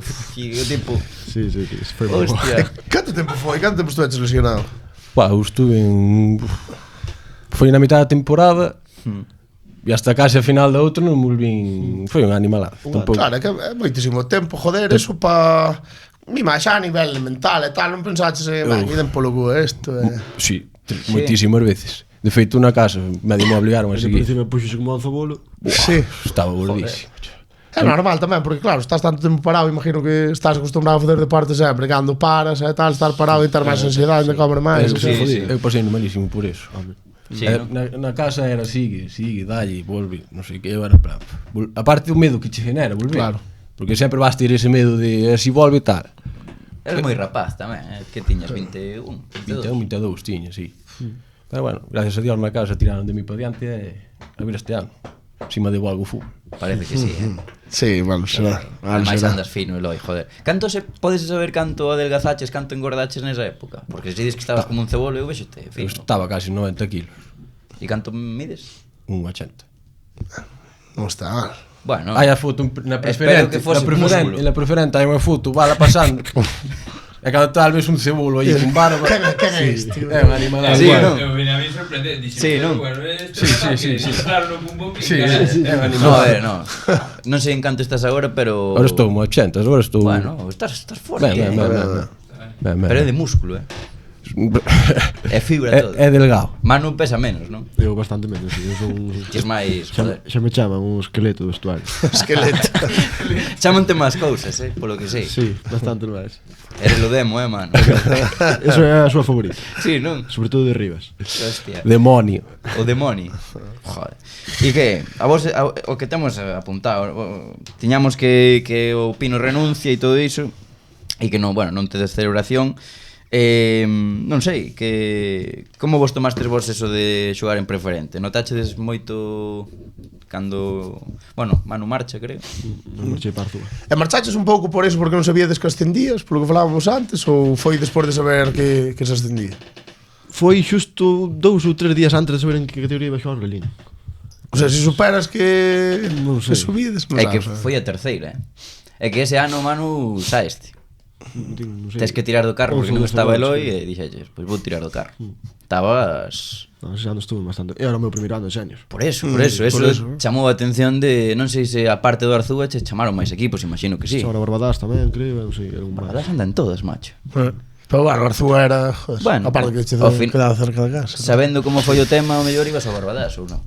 o tipo... Sí, foi moi bo. Hostia. Canto tempo foi? Canto tempo estuveches lesionado? Pá, eu estuve en... Foi na mitad da temporada. E hasta case a final da outra non volvín... Foi unha animalada. Claro, é que é moitísimo tempo, joder, eso pa... Mima, xa a nivel mental e tal, non pensaches iden polo cu isto Sí, moitísimas veces. De feito, na casa, medio me obligaron a Por seguir. encima puxose como un zabolo. Sí. Estaba gordísimo. É normal tamén, porque claro, estás tanto tempo parado, imagino que estás acostumbrado a facer deporte sempre, cando paras e tal, estar parado e ter máis ansiedade, de comer máis. Eu pasei malísimo por eso. Sí, Na casa era sigue, dalle, volve, non sei que, eu era plan. Aparte do medo que che genera, volver. Claro. Porque sempre vas ter ese medo de si volve e tal. Eres moi rapaz tamén, que tiñas 21, 21, 22 tiña, sí. Pero bueno, gracias a Dios na casa tiraron de mí para diante e a ver este ano. Si me debo algo fútbol. Parece que sí, Sí, bueno, será. Ademais andas fino, Eloi, joder. Canto podes saber canto adelgazaches, canto engordaches nesa época? Porque se dices que estabas como un cebolo, eu vexote Eu fino. estaba casi 90 kilos. E canto mides? 1,80. Non está mal. Bueno, Hai a foto na espero preferente, que fose músculo. en la preferente hai unha foto, vala pasando. E cada tal vez un cebolo aí con barba. Quen é este? É unha animalada. Sí, Bueno, non? Eu vine a mí sorprender, dixen, Sí, non? bueno, este Sí, está sí, que sí. darlo cun bombín, Sí, cara. sí, é unha No, animalada. a ver, no. Non sei en canto estás agora, pero... Agora estou en 80, agora estou... Bueno, estás forte. Ben. Pero é de músculo, É fibra todo. É delgado. Manu pesa menos, non? Eu bastante menos, sí. Eu son... Tes máis, joder. Xa me chaman un esqueleto do vestuario. Esqueleto. Chámante máis cousas, polo que sei. Sí, bastante máis. Eres lo demo, mano. Eso é a súa favorita. Sí, non? Sobre todo de Rivas. Hostia. Demonio. O demonio. Joder. E que, a vos, o que temos apuntado, tiñamos que o Pino renuncia e todo iso, e que non, bueno, non te des celebración. Non sei, que como vos tomastes vos eso de xogar en preferente? Notáchedes moito cando, bueno, Manu marcha, creo. Non marchei para Arzúa. E marchaches un pouco por eso porque non sabíades que ascendías, polo que falábamos antes, ou foi despois de saber que se ascendía? Foi xusto 2 ou 3 días antes de saber en que categoría iba a xogar o Lelín. O sea, se superas que Non sei. subides, non É que sabes, foi a terceira, É que ese ano, Manu, saeste. Non sei. Tes que tirar do carro Ou porque foi non dos estaba chavales, Eloi e dixelles, pois vou tirar do carro. Estabas... Non, ese ano estuve bastante. Era o meu primeiro ano de senior. Por eso, eso chamou a atención de, non sei se a parte do Arzúa che chamaron máis equipos, imagino que sí. Ahora Barbadas tamén, creo, non sei, era un máis. Barbadas anda en todas, macho. Pero bueno, Arzúa era, joder, Bueno, aparte que che ao fin- quedaba cerca da casa. Sabendo como foi o tema, o mellor ibas ao Barbadas ou non?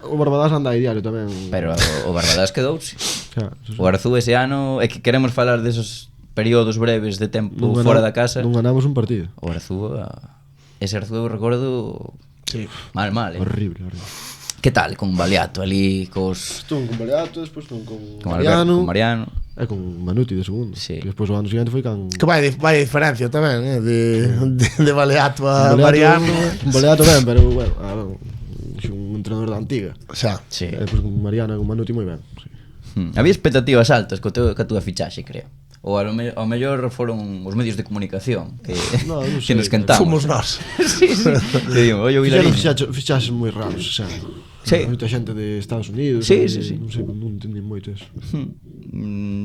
O Barbadas anda aí diario tamén. Pero o Barbadas quedouse. Xa, eso sí. O Arzúa ese ano, é que queremos falar desos períodos breves de tempo Non fora gana- da casa. Non ganamos un partido. O Arzúa, ese Arzúa eu recordo mal, Horrible. Que tal con Baleato ali, cos Estuve con Baleato, despois con Alberto, con Mariano. e con Manuti de segundo. Sí. E despois o ano seguinte foi can... Que vai diferencia tamén, de Baleato a Con Mariano. Con Baleato ben, pero bueno, un entrenador da antiga. Xa. Sí. E despois con Mariano e con Manuti moi ben. Sí. Había expectativas altas ca túa fichaxe, creo. Ou ao mellor foron os medios de comunicación que, No, non que sei. nos quentamos. Fomos nós. Sí. Que digo, oye, o Fixeron Vilariño. fichaxes moi raros, o sea, Sí. moita xente de Estados Unidos. Sí, e sí. Non sei, non entendi moito eso.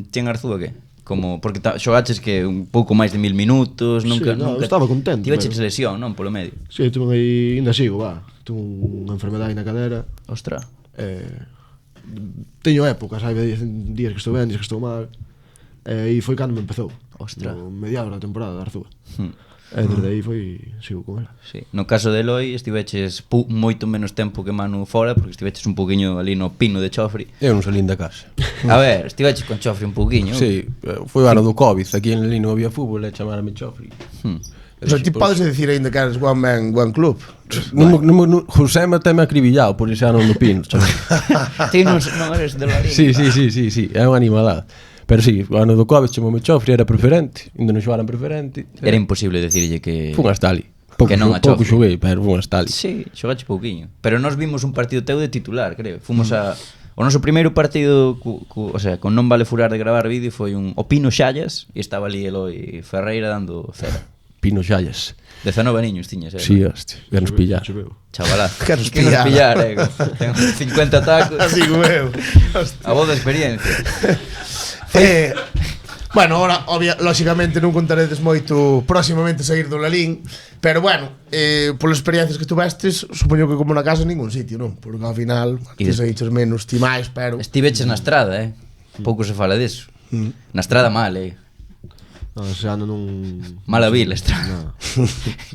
Tien Arzúa que? Como, porque xogaches que un pouco máis de 1000 minutos, nunca, Sí, no, nunca estaba contento, Tiveches pero- lesión, non, polo medio. Sí, tuve aí, ainda sigo, va. Tuve unha enfermedade na cadera. Ostra. Teño épocas, hai días que estou ben, días que estou mal. E foi cando me empezou. Ostra. No mediados da temporada de Arzúa. E desde aí sigo con ela. Sí. No caso de Eloi estiveches moito menos tempo que Manu fora, porque estiveches un poquinho ali no pino de Chofri. Eu non salín da casa. A ver, estiveches con Chofri un poquinho. Sí, foi o ano do Covid, aquí en Lelín non había fútbol, e chamarame Chofri. O sea, ti podes dicir ainda que eres one man, one club. José me teme acribillado por ese ano no pino. Ti non eres de Larín. Sí, é unha animalada. Pero sí, o ano do Covid chamoume Chofri, era preferente, ainda non xogaran preferente. Era imposible decirlle que... Fun hasta ali. Que non a pouco choque. xoguei, pero bueno, está ali. Sí, xogache pouquiño. Pero nós vimos un partido teu de titular, creo. Fomos a... O noso primeiro partido, o sea, con non vale furar de gravar vídeo, foi un Opino Xallas, e estaba ali Eloi Ferreira dando cera. Pino Xallas. 19 niños tiñas, Sí, hostia, que nos pillar. Chavalazo. Que nos Que nos pillar. pillar, Ten 50 tacos. Así como eu. A voz de experiencia. Bueno, ahora, lógicamente non contaredes moito próximamente sair do Lalín, pero bueno, polas experiencias que tuvestes, supoño que como na casa en ningún sitio, non? Porque ao final, ti saíches menos, ti máis, pero... Estiveches na estrada, Pouco se fala disso. Na estrada mal, Non, ese ano non... Mala vila, estrada. No.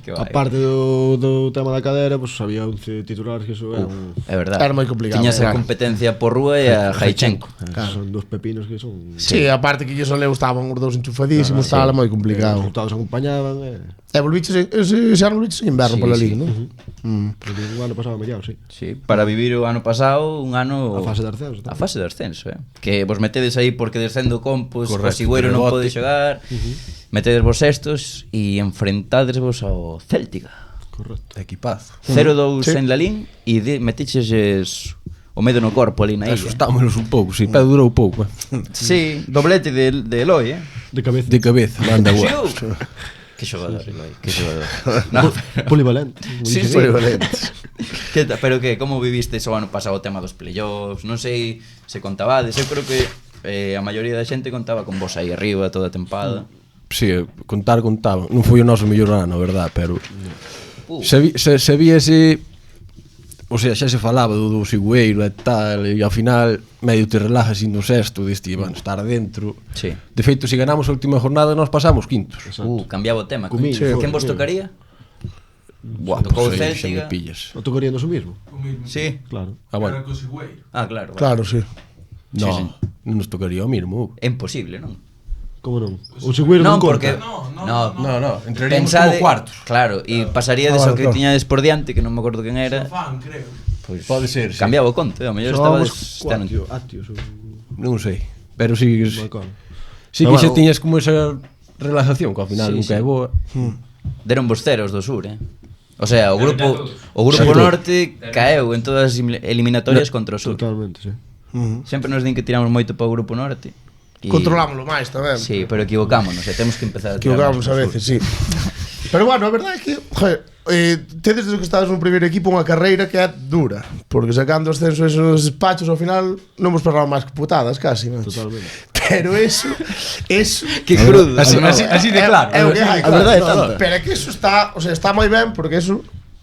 Que vai. Aparte do tema da cadera, pues había 11 titulares que eso era un... É verdade. Era moi complicado, Tiñas a claro. competencia por rúa e a Jaichenko. Son dos pepinos que son... Sí, aparte que yo só le gustaban os dous enchufadísimos, tal, moi Os complicado. resultados acompañaban, Volviches, ese ano volviches en inverno Sí, pola sí. Liga, non? O ano pasado mellado, sí. Sí, para vivir o ano pasado, un ano... A fase de ascenso, A fase de ascenso, Que vos metedes aí porque descendo Compos, o Correcto, Sigüeiro non rebote. pode xogar, metedes vos estos e enfrentadesvos ao Céltica. Correcto. Equipazo. 0-2 Sí. en Lalín e metiches o medo no corpo ali na illa. Asustámonos un pouco, si, pero durou pouco. Sí, doblete de Eloi, De cabeza. De cabeza, manda Sí, guau. Que xogador, Eloi, que xogador. No, Polivalente. Sí, sí. Polivalentes. Pero que, como vivistes o ano pasado o tema dos playoffs? Non sei se contabades, eu creo que a maioría da xente contaba con vos aí arriba toda a tempada. Sí, contaba. Non foi o noso mellor ano, a verdad, pero Uh. se víase, o sea, xa se falaba do Sigüeiro e tal, e ao final medio te relajas indo sexto, diste, bueno, estar dentro. Sí. De feito, se ganamos a última jornada, nós pasamos quintos. Cambiaba o tema. Cumiño, Sí. Quen vos sí. tocaría? Buah, Tocou o pues, xa me Céltica. pillas. O tocaría no mismo. Sí. Claro. Ah, bueno. Ah, claro. Claro, sí. No, sí. non nos tocaría o mismo. É imposible, non? Como non? O Sigüeiro non porque conta. No, entraríamos pensade, como cuartos. Claro, e pasaría de Ah, eso vale, que claro. tiñades por diante, que non me acordo quen era. Pois Pode ser, sí. cambiaba o conto, a mellor Xogábamos estabas este ano. Atios. Non sei, pero sí, Non sí, me acordo. sí Pero que xa bueno, tiñas como esa relajación, que ao final Sí, nunca sí. é boa. Deron vos ceros do sur, O sea, o grupo Sí. norte caeu en todas as eliminatorias contra o sur. Totalmente, sí. Sempre nos din que tiramos moito para o grupo norte. E- Controlámoslo máis tamén. Sí, pero equivocámonos, temos que empezar a tirar Equivocámonos máis a para o veces, sur. sí. Pero bueno, a verdade é que, joder, tedes desde que estades no primeiro equipo unha carreira que é dura, porque sacando ascenso esos despachos ao final non vos perraban máis que putadas casi, non? Totalmente. Pero eso Que crudo. Así de claro. é o que hai, A verdade é claro. tanta. Pero é que eso está, o sea, está moi ben porque eso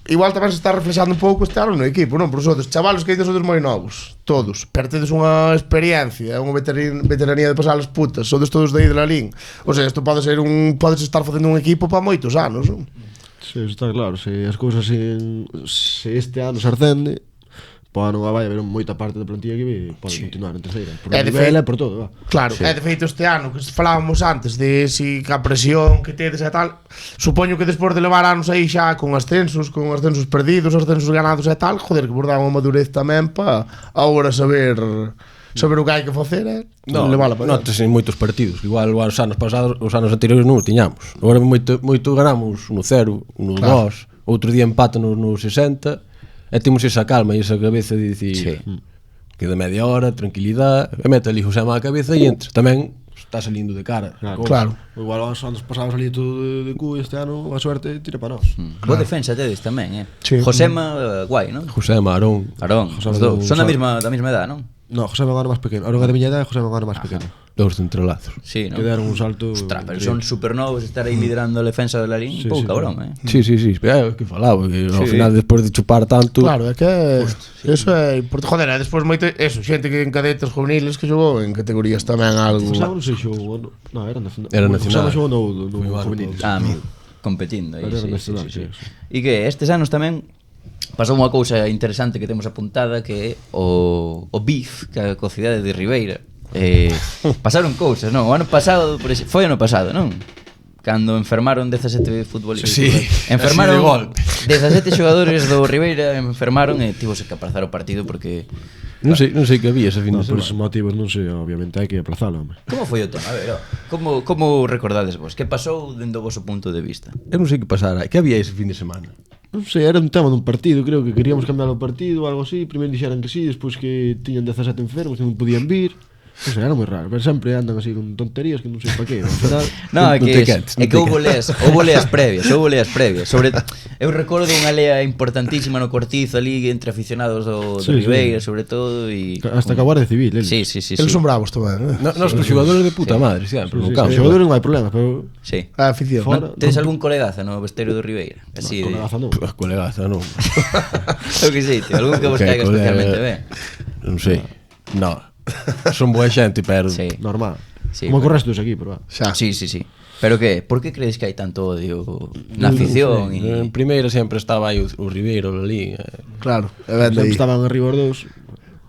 igual tamén se está reflexando un pouco este ano no equipo, non? Por os outros chavalos que ides outros moi novos, todos, pero tedes unha experiencia, unha veteranía de pasar as putas, sodes todos de aí de la Lalín. O sea, isto pode ser podes estar facendo un equipo para moitos anos, non? Sí, eso está claro. Se as cousas se este ano se ascende, pois ano vai haber moita parte da plantilla que pode continuar en terceira. Por É, de nivel feito- e por todo, va. Claro, de feito este ano que falábamos antes de si ca presión que tedes e tal, supoño que despois de levar anos aí xa con ascensos perdidos, ascensos ganados e tal, joder, que vos dá unha madurez tamén para agora saber o que hai que facer e levala para notas en moitos partidos. Igual os anos pasados, os anos anteriores non os tiñamos. Agora moito ganamos 1-0, 1-2, outro día empate no 60, e temos esa calma e esa cabeza de dicir, Sí. queda media hora, tranquilidade, e mete ali José á cabeza e entra. Tamén está salindo de cara. Claro. Igual os anos pasados ali todo de cu, este ano a suerte tira para nós. Boa defensa tedes tamén, Sí. Josema, guai, non? José Marón. Arón, os dous. Son da mesma edad, non? No, José Magano máis pequeno. Ahora de miña edade, José Magano máis pequeno. Dous centralazos. Sí, non? Que deron un salto. Ostras, pero son supernovos estar aí liderando a defensa de Lalín, Sí, pouco sí, cabrón, Sí, pero é o que falaba, que ao Sí. final despois de chupar tanto, Claro, é que eso é importante. Joder, e despois moito eso, xente que en cadetes juveniles que xogou en categorías tamén algo. José non sei xogou, no, era nacional. Era José nacional. xogou no Foi malo juveniles. Ah, amigo, competindo aí, Pero era sí, nacional, sí. sí. E que estes anos tamén pasou unha cousa interesante que temos apuntada que é o BIF, que é a cocidade de Ribeira. Pasaron cousas, non? O ano pasado, foi ano pasado, non? Cando enfermaron 17 futbolistas. Sí, Enfermaron así de golpe. 17 xogadores do Ribeira enfermaron e tivose que apartar o partido porque Non sei que había ese fin No, de por esos semana. motivos non sei, obviamente hai que aplazalo, home. Como foi o tema? A ver, como recordades vos? Que pasou dende o voso punto de vista? Eu non sei que pasara. Que había ese fin de semana? Non sei, era un tema dun partido, creo que queríamos cambiar o partido ou algo así. Primeiro dixeran que sí, despois que tiñan 17 enfermos que non podían vir. Non sei, era moi raro, pero sempre andan así con tonterías que non sei para qué. Ao final, No, é Non que, te quedes, é non que te houbo leas previas. Sobre, eu recordo unha lea importantísima no Cortizo ali entre aficionados do Sí, Ribeira, sobre todo e hasta que a Guardia Civil, eles. Sí, sí, sí, Eles sí. son bravos tamén, Nos os xogadores de puta madre, sempre, no Sí, campo. os xogadores non hai problema, pero Sí. A afición. Fora. Tedes algún colegaza no vesterio do Ribeira? Así con de... a gaza non. Pues, colegaza, non. Eu que sei, tío, algún que vos caiga colega, especialmente ben. Non sei. No. Son boa xente, pero Sí. Normal. Sí, Como bueno. co resto dos equipos, va. Xa. Sí, sí, sí. Pero que, por que crees que hai tanto odio na afición? En primeira sempre estaba aí o Ribeiro ali. Claro, e ben Sempre aí. estaban arriba os dous.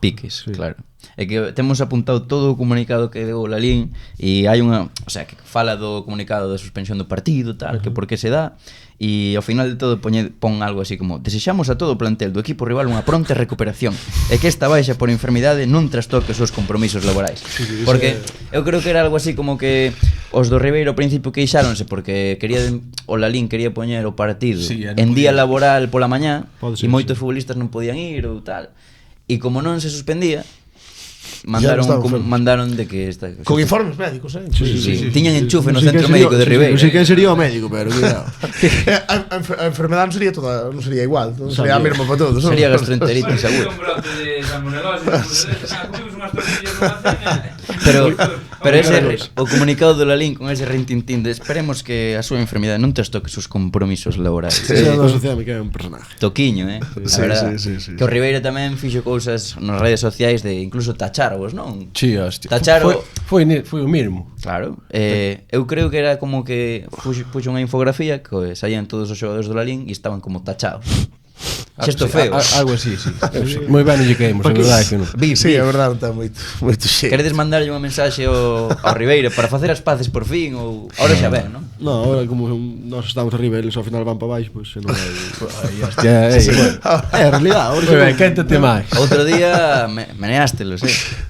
Piques, claro. É que temos apuntado todo o comunicado que deu o Lalín e hai unha, o sea, que fala do comunicado de suspensión do partido, tal, que por que se dá, e ao final de todo pon algo así como: desexamos a todo o plantel do equipo rival unha pronta recuperación e que esta baixa por enfermidade non trastoque os seus compromisos laborais. Porque eu creo que era algo así como que os do Ribeiro ao principio queixáronse porque o Lalín quería poñer o partido Sí, en día laboral pola mañá Pode e ser, moitos futbolistas non podían ir ou tal. E como non se suspendía, estaban enfermos. mandaron de que Con informes médicos, sí. Tiñan enchufe no Non sei centro quen médico sería- de Ribeira. Non sei quen sería o médico, pero cuidado. A enfermedade non sería toda, non sería igual, non sería a mesma para todos. non? Sería gastroenteritis Bueno, seguro. un brote de salmonelose, comimos unhas tortillas nunha cena. Pero ese o comunicado do Lalín con ese rintintín de esperemos que a súa enfermidade non trastoque os seus compromisos laborais. Ese é o noso CM, que é un personaje. Toquiño, a Sí, verdad. sí. Que o Ribeira tamén fixo cousas nas redes sociais de incluso tacharvos, non? Sí, hostia. Tacharo- Foi o mismo. Claro, eu creo que era como que puxo unha infografía que saían todos os xogadores do Lalín e estaban como tachados. Xesto feo. Algo así, sí. Moi ben lle caímos, a verdade é que non. Sí, é verdade, non ten moito xeito. Queredes mandarlle unha mensaxe ao Ribeira para facer as paces por fin ou ahora xa ben, non? No, ahora como nós estamos arriba, eles ao final van para baixo, pois se non hai... Ai, hostia, bueno. É a realidade, ahora Moi ben, quéntate máis. Outro día meneástelos,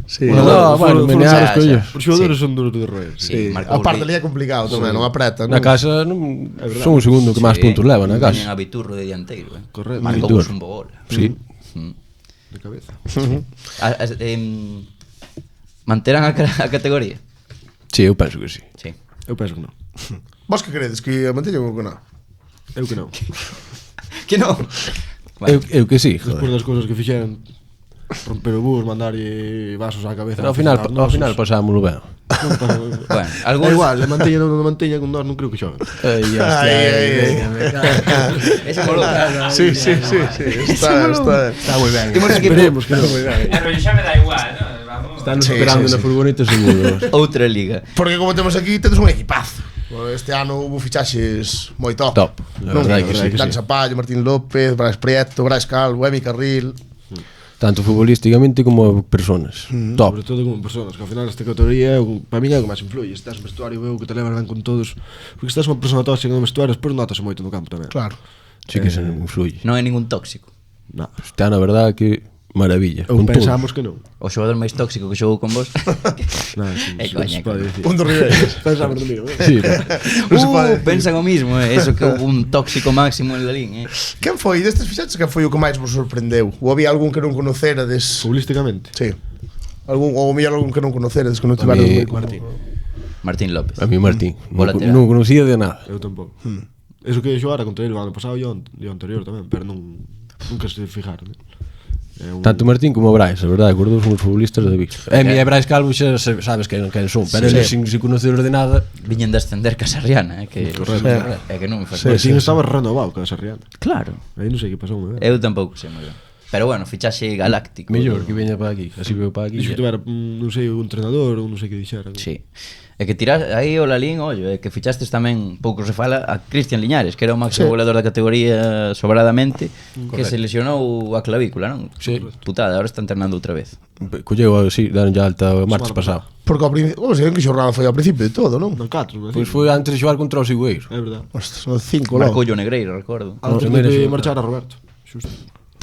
Sí. No, bueno, menear os xa, collos. Os xogadores Sí. son duros de roer. Sí, Sí, marcou a parte Ri- ali é complicado tamén, non apreta, Na non? casa son o segundo que máis puntos leva na Tiñan casa. a Biturro de dianteiro, Correcto. Marcou Biturro. un bo gol. Sí. De cabeza. Manterán a categoría? Sí, eu penso que sí. Sí. Eu penso que non. Vos que credes, que a manteñan ou que non? Eu que non. Que non? Eu que sí, Despois joder. das cousas que fixeron, romper o bus, mandarlle vasos á cabeza. Ao final pasámoslo ben. Bueno, É algúns... igual, le manteña ou non manteña con nós non creo que xogan. Ese molo. Sí. Está Está moi ben. Temos equipo... Esperemos que non. Pero xa me da igual, non? Vamos. Están Sí, esperando sí, na sí. furgoneta seguro. Outra liga. Porque como temos aquí, tedes un equipazo. Este ano hubo fichaxes moi top. Top, la verdade que sí. Dan Sapallo, Martín López, Brais Prieto, Brais Calvo, Emi Carril. Tanto futbolísticamente como personas. Top. Sobre todo como personas, que ao final esta categoría para min é o que máis influye. Estás no vestuario, veo que te levas ben con todos. Porque estás unha persona tóxica no vestuario, despois notase moito no campo tamén. Claro. Sí que se influye. Non é ningún tóxico. No. Está na verdade que maravilla. Ou con pensamos que non. O xogador máis tóxico que xogou con vos. Non, sí, É se coña, pode dicir. Un do Ribeira. Pensamos no mío. Sí, Non se pode decir. Pensan o mismo, eso que houve un tóxico máximo en Lalín, Quen foi destes fichaxes, quen foi o que máis vos sorprendeu? Ou había algún que non conocerades? Futbolísticamente. Sí. Ou mellor algún que non conocerades, que non A tiveron mí, Martín. Martín López. a mí Martín. O lateral. Non conocía de nada. Eu tampouco. Eso que xogara contra ele o ano pasado e o anterior tamén, pero nunca se fijaron. É un... Tanto Martín como Brais, a verdade, os dous son os futbolistas de Vigo. Emi e Brais Calvo xa sabes quen son, pero eles sin conocer de nada. Viñen de ascender Casarriana, que non me faz. Martín estaba renovado con esa Rihanna. Claro. Aí non sei que pasou, moi ben. Eu tampouco sei moi ben. Pero bueno, fichaxe galáctico. Mellor que veña para aquí, así veo para aquí. Dixo que tuvera, non sei, un entrenador ou non sei que dixera. Sí. É que tiras aí o Lalín, ollo, é que fichastes tamén, pouco se fala, a Cristian Liñares, que era o máximo goleador da categoría sobradamente, que se lesionou a clavícula, non? Sí. Putada, agora está entrenando outra vez. Colleu así, daron ya alta o martes pasado. Porque ao principio, sei que xornada foi ao principio de todo, non? Non 4, non Pois foi antes de xogar contra o Sigüeiro. É verdade. Ostras, 5 logo. Marcou o Negreiro, recordo. Antes primeira de xogada. marchar a Roberto. Xusto.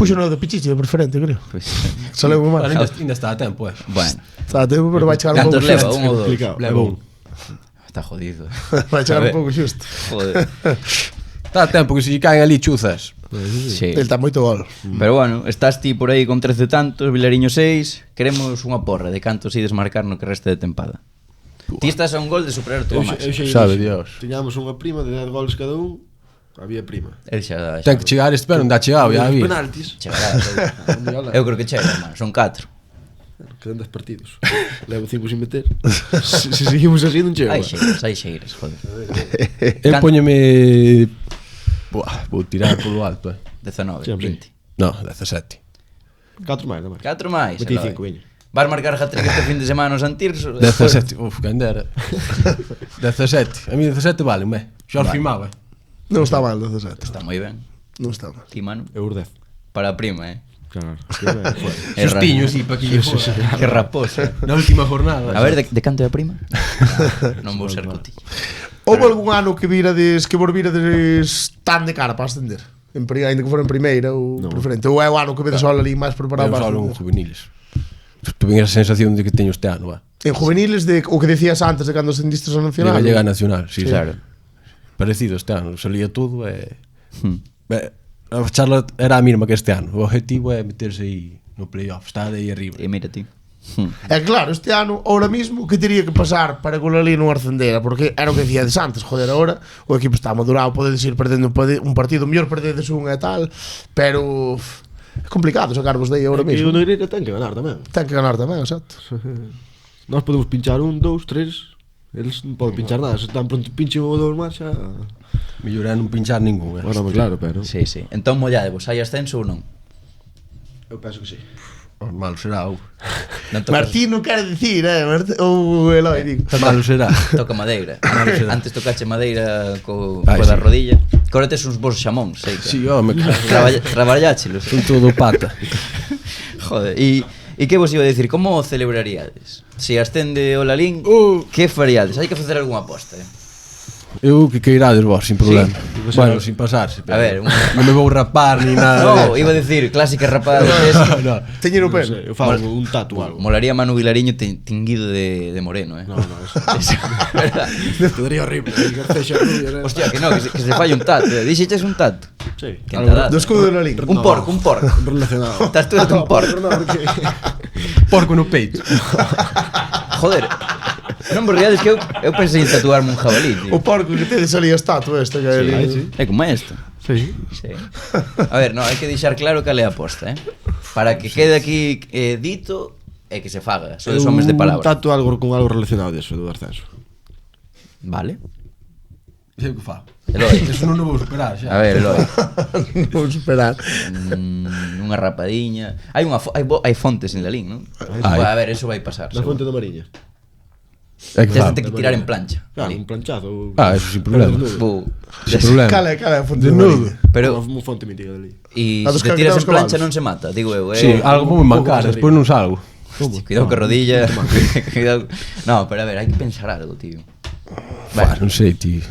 Puxo no de Pichichi de preferente, creo. Pois, Saleu moi mal. Ainda está a tempo, bueno, Está a tempo, pero vai chegar un cantos pouco leva? xusto. Un ou dous? Complicado. Leva un. Está jodido. Vai chegar A un ver. pouco xusto. Joder. Está a tempo que se lle caen ali chuzas. Sí. El está moito gol. Pero bueno, estás ti por aí con 13 tantos, Vilariño 6. Queremos unha porra de cantos ides marcar no que reste de tempada. Ti estás a un gol de superar a tua máxima. Sabe Dios. Tiñamos unha prima de 10 goles cada un. Había prima. El xa Ten que chegar este, pero non dá chegado, ya Os vi. penaltis. chegará. Eu creo que chega, man. Son 4. Quedan 10 partidos. Levo 5 sin meter. Se seguimos así non chego. Hai xeiras, joder. Eu póñome... Buah, vou tirar polo alto, 19, Sempre. 20. No, 17. 4 máis, non máis. 4 máis. 25, Eloi. veña. Vas marcar hat-trick este fin de semana no San Tirso. 17, uf, quen dera. 17, a mí 17 vale, me. Xa os firmaba. Non está mal, 17. Está moi ben. Non está mal. Ti, mano. Eu os 10. Para a prima, Claro. É Sustiño, sí, para que lle Que raposa. Na última jornada. A ver, de canto é a prima? Non vou ser cotillo. Houve algún ano que virades que vos virades tan de cara para ascender? Ainda que fora en primeira ou preferente. Ou é o ano que vedes só ali máis preparado Eu para solo en ascender? juveniles. Tuve a sensación de que teño este ano, va. En juveniles, de o que decías antes de cando ascendiste ao nacional. Llega a nacional, sí, Claro. Parecido este ano, salía todo e... A charla era a mesma que este ano. O objetivo é meterse aí no playoff, estar aí arriba. E mira ti. É claro, este ano, ahora mismo, que teria que pasar para que o Lalín non ascendera? Porque era o que decíades antes, joder, ahora o equipo está madurado, podedes ir perdendo un partido, mellor perdedes un e tal, pero é complicado sacarvos de aí ahora E o mismo. Negreira ten que ganar tamén. Ten que ganar tamén, exacto. Nós podemos pinchar 1, 2, 3. Eles non poden pinchar nada. Se tan pronto pinchen o 2 máis xa... Mellor é non pinchar ningún, Bueno, pues claro, pero... Sí, sí. Entón molladevos, hai ascenso ou non? Eu penso que sí. Malo será, ou... Non tocas, Martín non quere dicir, ou Eloi, digo. Malo será. toca madeira. Antes tocache madeira co Ai, da sí. rodilla. Que ahora tes uns bons xamóns, sei que. Sí, home, Traballáchelos. son todo pata. Joder, e que vos iba a decir? Como o celebraríades? Se ascende o Lalín, que faríades? Hai que facer algunha aposta, Eu que irades vos, sin problema. Bueno, sin pasarse. A ver, non me vou rapar ni nada. No, iba a decir, clásica rapada de no. Teñen o Non pelo. sei, eu fago un tatu ou algo. Molaría Manu Vilariño tinguido de moreno, No, eso. Verdad. Quedaría horrible. Garcexa rubia, Hostia, que no, que se falle un tato. Dixeches un tato. Sí. Que entadado. Do escudo do Lalín. Un porco, un porco. Relacionado. Estás tú de un porco. Porco no peito. Joder. Non vos riades que eu pensei en tatuarme un jabalí, tío. O porco que tedes ali a estatua esta que é ali. É como isto. Sí. Sí. A ver, no, hai que deixar claro cal é a aposta, para que quede aquí dito e que se faga. Sodes homes de Un palabra. tatu algo con algo relacionado disso, do ascenso. Vale. E eu que fago? Eloi. Eso non o vou superar xa. A ver, Eloi. Vou esperar. Unha rapadiña. Hai fontes en Lalín, non? Hai. A ver, eso vai pasar. Na fonte da Mariña. É que Tens fago. de que tirar en plancha. Claro, ali. un planchazo. Eso sin problema. Bu. Sin problema. Cala é a fonte De do nudo. Lalín. Pero Unha fonte mítica dali. e A dos se te que tiras en quedan os plancha cabalos. non se mata, digo eu. Sí, algo como mancar, despois non salgo. Hostia, cuidado que rodilla. Cuidado. No, pero a ver, hai que pensar algo, tío. Bueno, non sei, tío.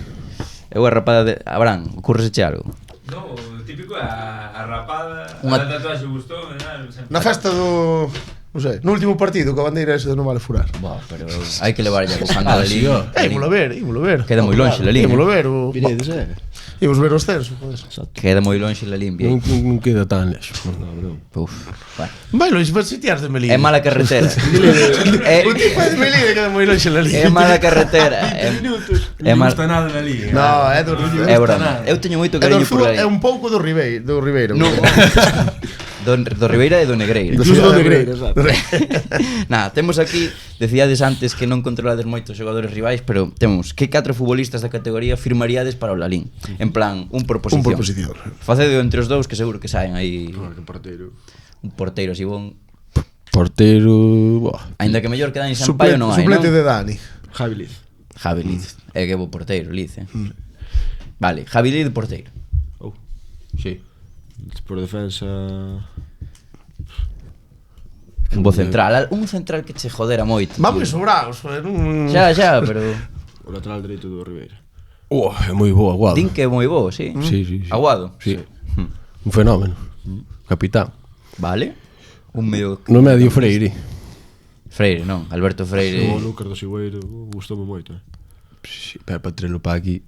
Eu a rapada de Abraham, ocurreseche algo? No, o típico é a rapada, Unha- a tatuaxe gustou, Na festa do... Non sei, no último partido, que a bandeira esa non vale furar. Buah, pero hai que levar ya bufanda de sí, Lalín. ó. Ímolo ver, ímolo ver. Queda moi lonxe Lalín. Ímolo ver, o... Viredes, Ímos ver o ascenso, joder. Queda moi lonxe Lalín, bien. Non queda tan lexo. Uf, bueno. Vai longe, vas sitiar de Melide. É mala carretera. O tipo de Melide queda moi longe la É mala carretera. É mal. nada na liga. No, é do É broma. Eu teño moito É do cariño por Arzúa, é Lalín. un pouco do Ribeiro. No. Do Ribeira e do Negreira. Incluso do Negreira, sabes? Nada, temos aquí, decíades antes que non controlades moito os xogadores rivais, pero temos que 4 futbolistas da categoría firmaríades para o Lalín. En plan, un por posición. Un por posición. Facedo entre os dous que seguro que saen aí Que porteiro. un porteiro así bon. Porteiro... Buah. Aínda que mellor que Dani Sampaio non hai, Suplente non? de Dani. Javi Liz. Javi Liz. É que bo porteiro, Liz, Vale, Javi Liz de porteiro. Oh. Sí. Por defensa... Un bo central, un central que che jodera moito. Vamos tío. sobrados, joder. Xa, pero O lateral dereito do Ribeira. É moi boa, Aguado. din que é moi bo, sí. Sí, sí, sí. Aguado. Sí. Un fenómeno. capitán. Vale. Un medio... No medio Freire. Freire, non, Alberto Freire. O Lucas do Sigüeiro gustoume moito. Sí, pero para trelo para aquí.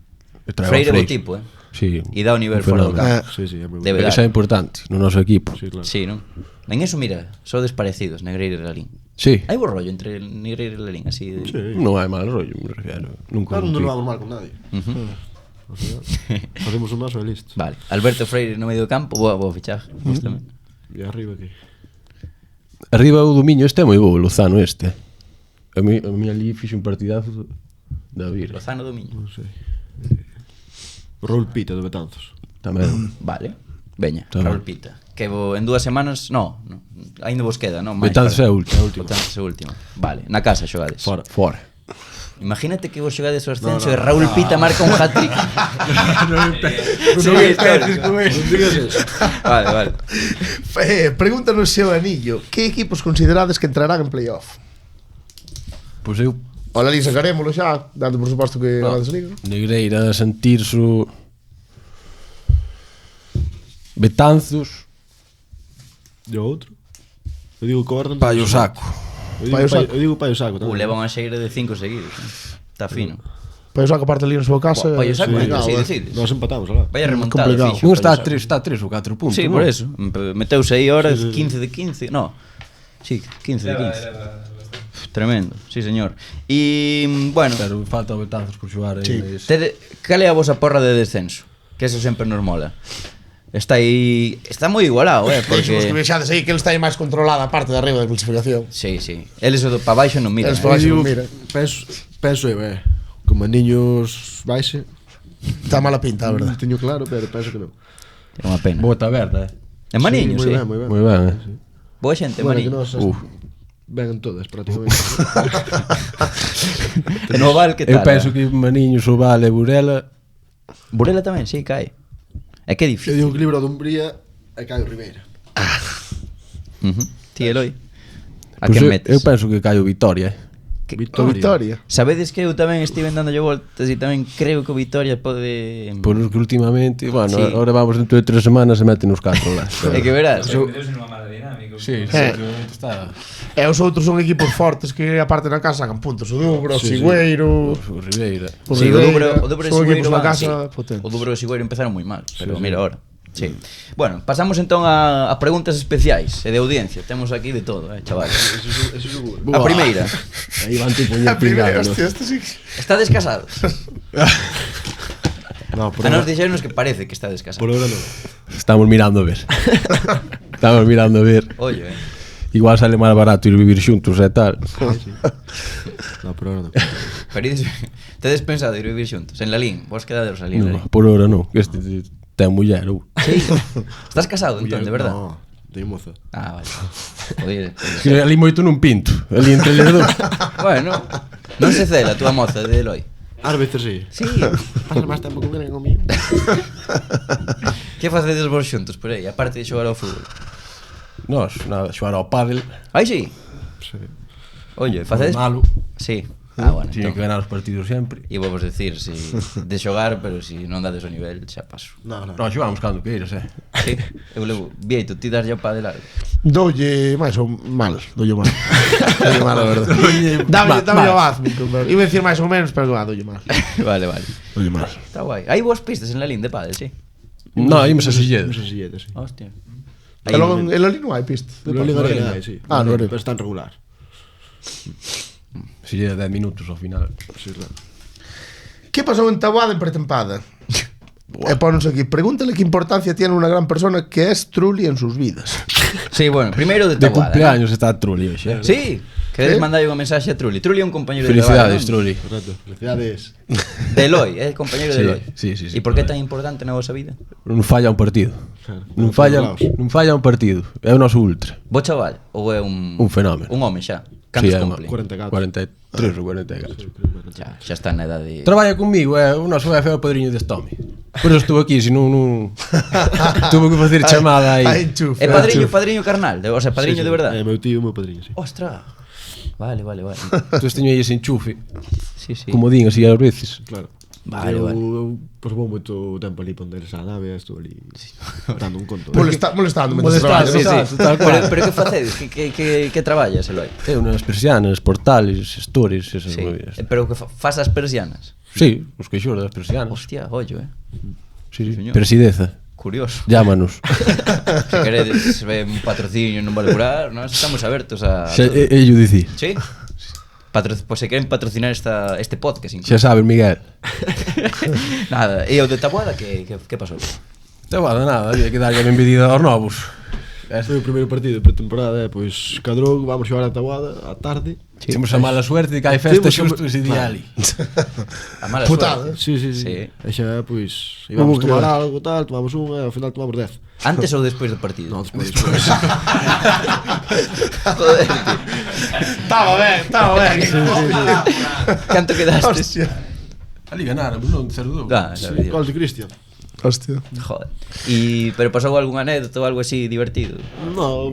Eu traigo Freire a bo tipo, Sí. E dá o nivel un fora do fenómeno. campo. Sí, é moi Debe bueno. dar. Eso é importante no noso equipo. Sí, claro. Sí, non? En eso, mira, sodes parecidos, Negreira e Lalín. Sí. Hai bo rollo entre Negreira e Lalín, así de... Sí. Non hai mal rollo, me refiero. Nunca Claro, non non nos vamos mal con nadie. Ao final, facemos un vaso e listo. Vale, Alberto Freire no medio do campo, boa fichaje. Gústame. E arriba que Arriba o dominio este é moi bo, o Lozano este. A mí ali fixe un partidazo da vir. Lozano Domiño. non sei. O Raúl Pita do Betanzos. Tamén. Vale, veña, Tá Raúl ben. Pita. Que en 2 semanas, no, ainda vos queda, non? Betanzos é a última. Betanzos é a última. Vale, na casa xogades. Fora. Fora. Imagínate que vos xogades o ascenso e Raúl Pita marca un hat-trick. Non digas eso. Vale. Pregúntanos seu anillo. Que equipos considerades que entrarán en playoff? Pois eu O Lalín sacarémolo xa, dando por suposto que ganadas liga. Negreira, Santirso, Betanzos, E o outro? Eu digo Cordan. Paio Saco. Eu digo Paio Saco tamén. Leva unha xeira de 5 seguidos. Está fino. Pois saca parte ali na súa casa. Paio Saco, sí, sí, no, decides. Nós empatamos alá. Vaya remontada, complicado. fixo. Non está a 3 ou 4 puntos. Sí, non? por eso. Meteuse aí horas 15 de 15. No. Sí, 15 de 15. Tremendo, sí señor. E, bueno, Pero falta o Betanzos por xogar Sí. cal é a vosa porra de descenso? Que eso sempre nos mola. Está aí, está moi igualado, Porque... que porque vexades aí que ele está aí máis controlada a parte de arriba da clasificación. sí. Eles o do pa baixo non miran. Eles pa baixo non Eu mira. penso eu, como niños baixe. Está mala pinta, a Non verdade. teño claro, pero penso que non. É unha pena. Boa taberna, É maniño, sí. Moi ben, moi ben. Moi ben, Boa xente, Bueno, que maniño. nós ven todas prácticamente. E no Val, que Eu tal? penso que Maniños, Oval e Burela. Burela tamén, sí, cae. É que é Eu difícil. digo que libro de Umbría e Caio Ribeira. Ti, Eloi. A Pois que eu metes? penso que cae o Vitoria. Que- O Victoria. Sabedes que eu tamén estive dándolle voltas e tamén creo que o Vitoria pode... Por que últimamente, bueno, Sí. ahora vamos dentro de 3 semanas e meten os 4 lá. É que verás. Meteuse nunha mala dinámica. Sí, está. E os outros son equipos fortes que aparte na casa sacan puntos. O Dubro, o Sigüeiro, O Ribeira. o Sí, o Ribeira. Dobro e Son Sigüeiro equipos na van, casa sí. potentes. O Dobro e Sigüeiro empezaron moi mal, pero mira ahora. Sí. Bueno, pasamos entón a preguntas especiais e de audiencia. Temos aquí de todo, chaval. Eso seguro. A primeira. Aí van tipo A primeira, pingado. hostia, esto sí que... Estades casados? No, por A nos ahora, dixeron que parece que estades casados. por ahora non. Estamos mirando a ver. Estamos mirando a ver. Oye, Igual sale máis barato ir vivir xuntos e tal. No, por ahora non. pero tedes pensado ir vivir xuntos? En Lalín, vos quedaderos ali, No, Lalín. por ahora non. Este ten muller. Sí. Estás casado entón, de verdad? No, teño moza. Ah, vale. Podía. Que ali moito nun pinto. Ali entre eles dous. Bueno, non se cela a túa moza de Eloi. Ás veces sí. Sí. Pasa máis tempo con ela que comigo. Que facedes vos xuntos por aí, aparte de xogar ao fútbol? Nos, nada, xogar ao pádel. Aí sí. Sí. Oye, facedes... Malo. Sí. Ah, bueno, Tiene que entón. ganar os partidos sempre. Iba vos decir, si de xogar, pero si non dades o nivel, xa paso. No, no. No, xogamos cando queiras, Sí, eu levo. Vieito, ti das ya pa de largo. Doulle máis ou mal, doulle mal. Doulle mal, a verdade. Dame Más. o Bazmic. Iba a decir máis ou menos, pero doulle mal. Vale. Doulle mal. Está guai. Hai boas pistas en la lin de pádel, sí. No, imos a Silledo. Non sei si sí. Hostia. E logo en Loli non hai pista. No Liga Arena, sí. Ah, no Arena. Pero está en regular. Silledo 10 minutos ao final. Sí, claro. ¿Qué pasó en Taboada en pretempada? Ponos aquí. Pregúntale qué importancia tiene una gran persona que es Trulli en sus vidas. Sí, bueno, primeiro de De Taboada. cumpleaños está Trulli hoxe. Sí, queredes Sí? mandarlle unha mensaxe a Trulli. Trulli é un compañeiro de Felicidades, traballo, Trulli. Correcto. Felicidades. non? De Eloi, é compañeiro de Sí, Eloi. sí. E por que é tan importante na vosa vida? Non falla un partido. Claro. Non Por falla, todos lados. non falla un partido. É o noso ultra. Bo chaval ou é un fenómeno. Un home xa. Cantos Sí, é cumple? 44. 43 ou 44. Xa está na edade. Traballa comigo, o noso é o padriño deste home. Por eso estuvo aquí, se non tuvo que facer chamada aí. Ai, enchufe. É padriño carnal, o sea, padriño de verdade. É meu tío e meu padriño, sí. Ostra. Vale. Entón teño aí ese enchufe, Sí. como din así ás veces. Claro. Vale, eu, vale. pois vou moito tempo ali ponde eles a nave, estou ali dando un conto. Molestando mentre Molestando, traballas. sí. Tal cual. Pero que facedes? Que traballas, Eloi? Eu nas persianas, portales, stories, esas Sí. movidas. Pero que faz as persianas? Sí, os queixores das persianas. Hostia, ollo, Sí, sí. señor. Presideza, Curioso. llámanos. Se queredes un patrocinio non vale curar, nós estamos abertos a... Xa, ello dicir. Sí? Pois se queren patrocinar este podcast incluso. Xa sabes, Miguel. Nada, e o de Taboada que pasou? Te va nada, había que darlle a benvidida aos novos. Foi o primeiro partido de pretemporada, pois cadrou, vamos xogar a Taboada á tarde. Temos a mala suerte de que hai festa Temos xusto ese día ali. A mala Putada. suerte. Sí. Sí. E xa, pois, íbamos a tomar algo, tal, tomamos unha, e ao final tomamos 10. Antes ou despois do partido? Non, despois. Joder, tío. Estaba ben. Canto quedastes? Hostia. Ali ganáramos, non? 0-2. Sí. Gol de Cristian. Hostia. Joder. Pero pasou algún anécdota ou algo así divertido? No,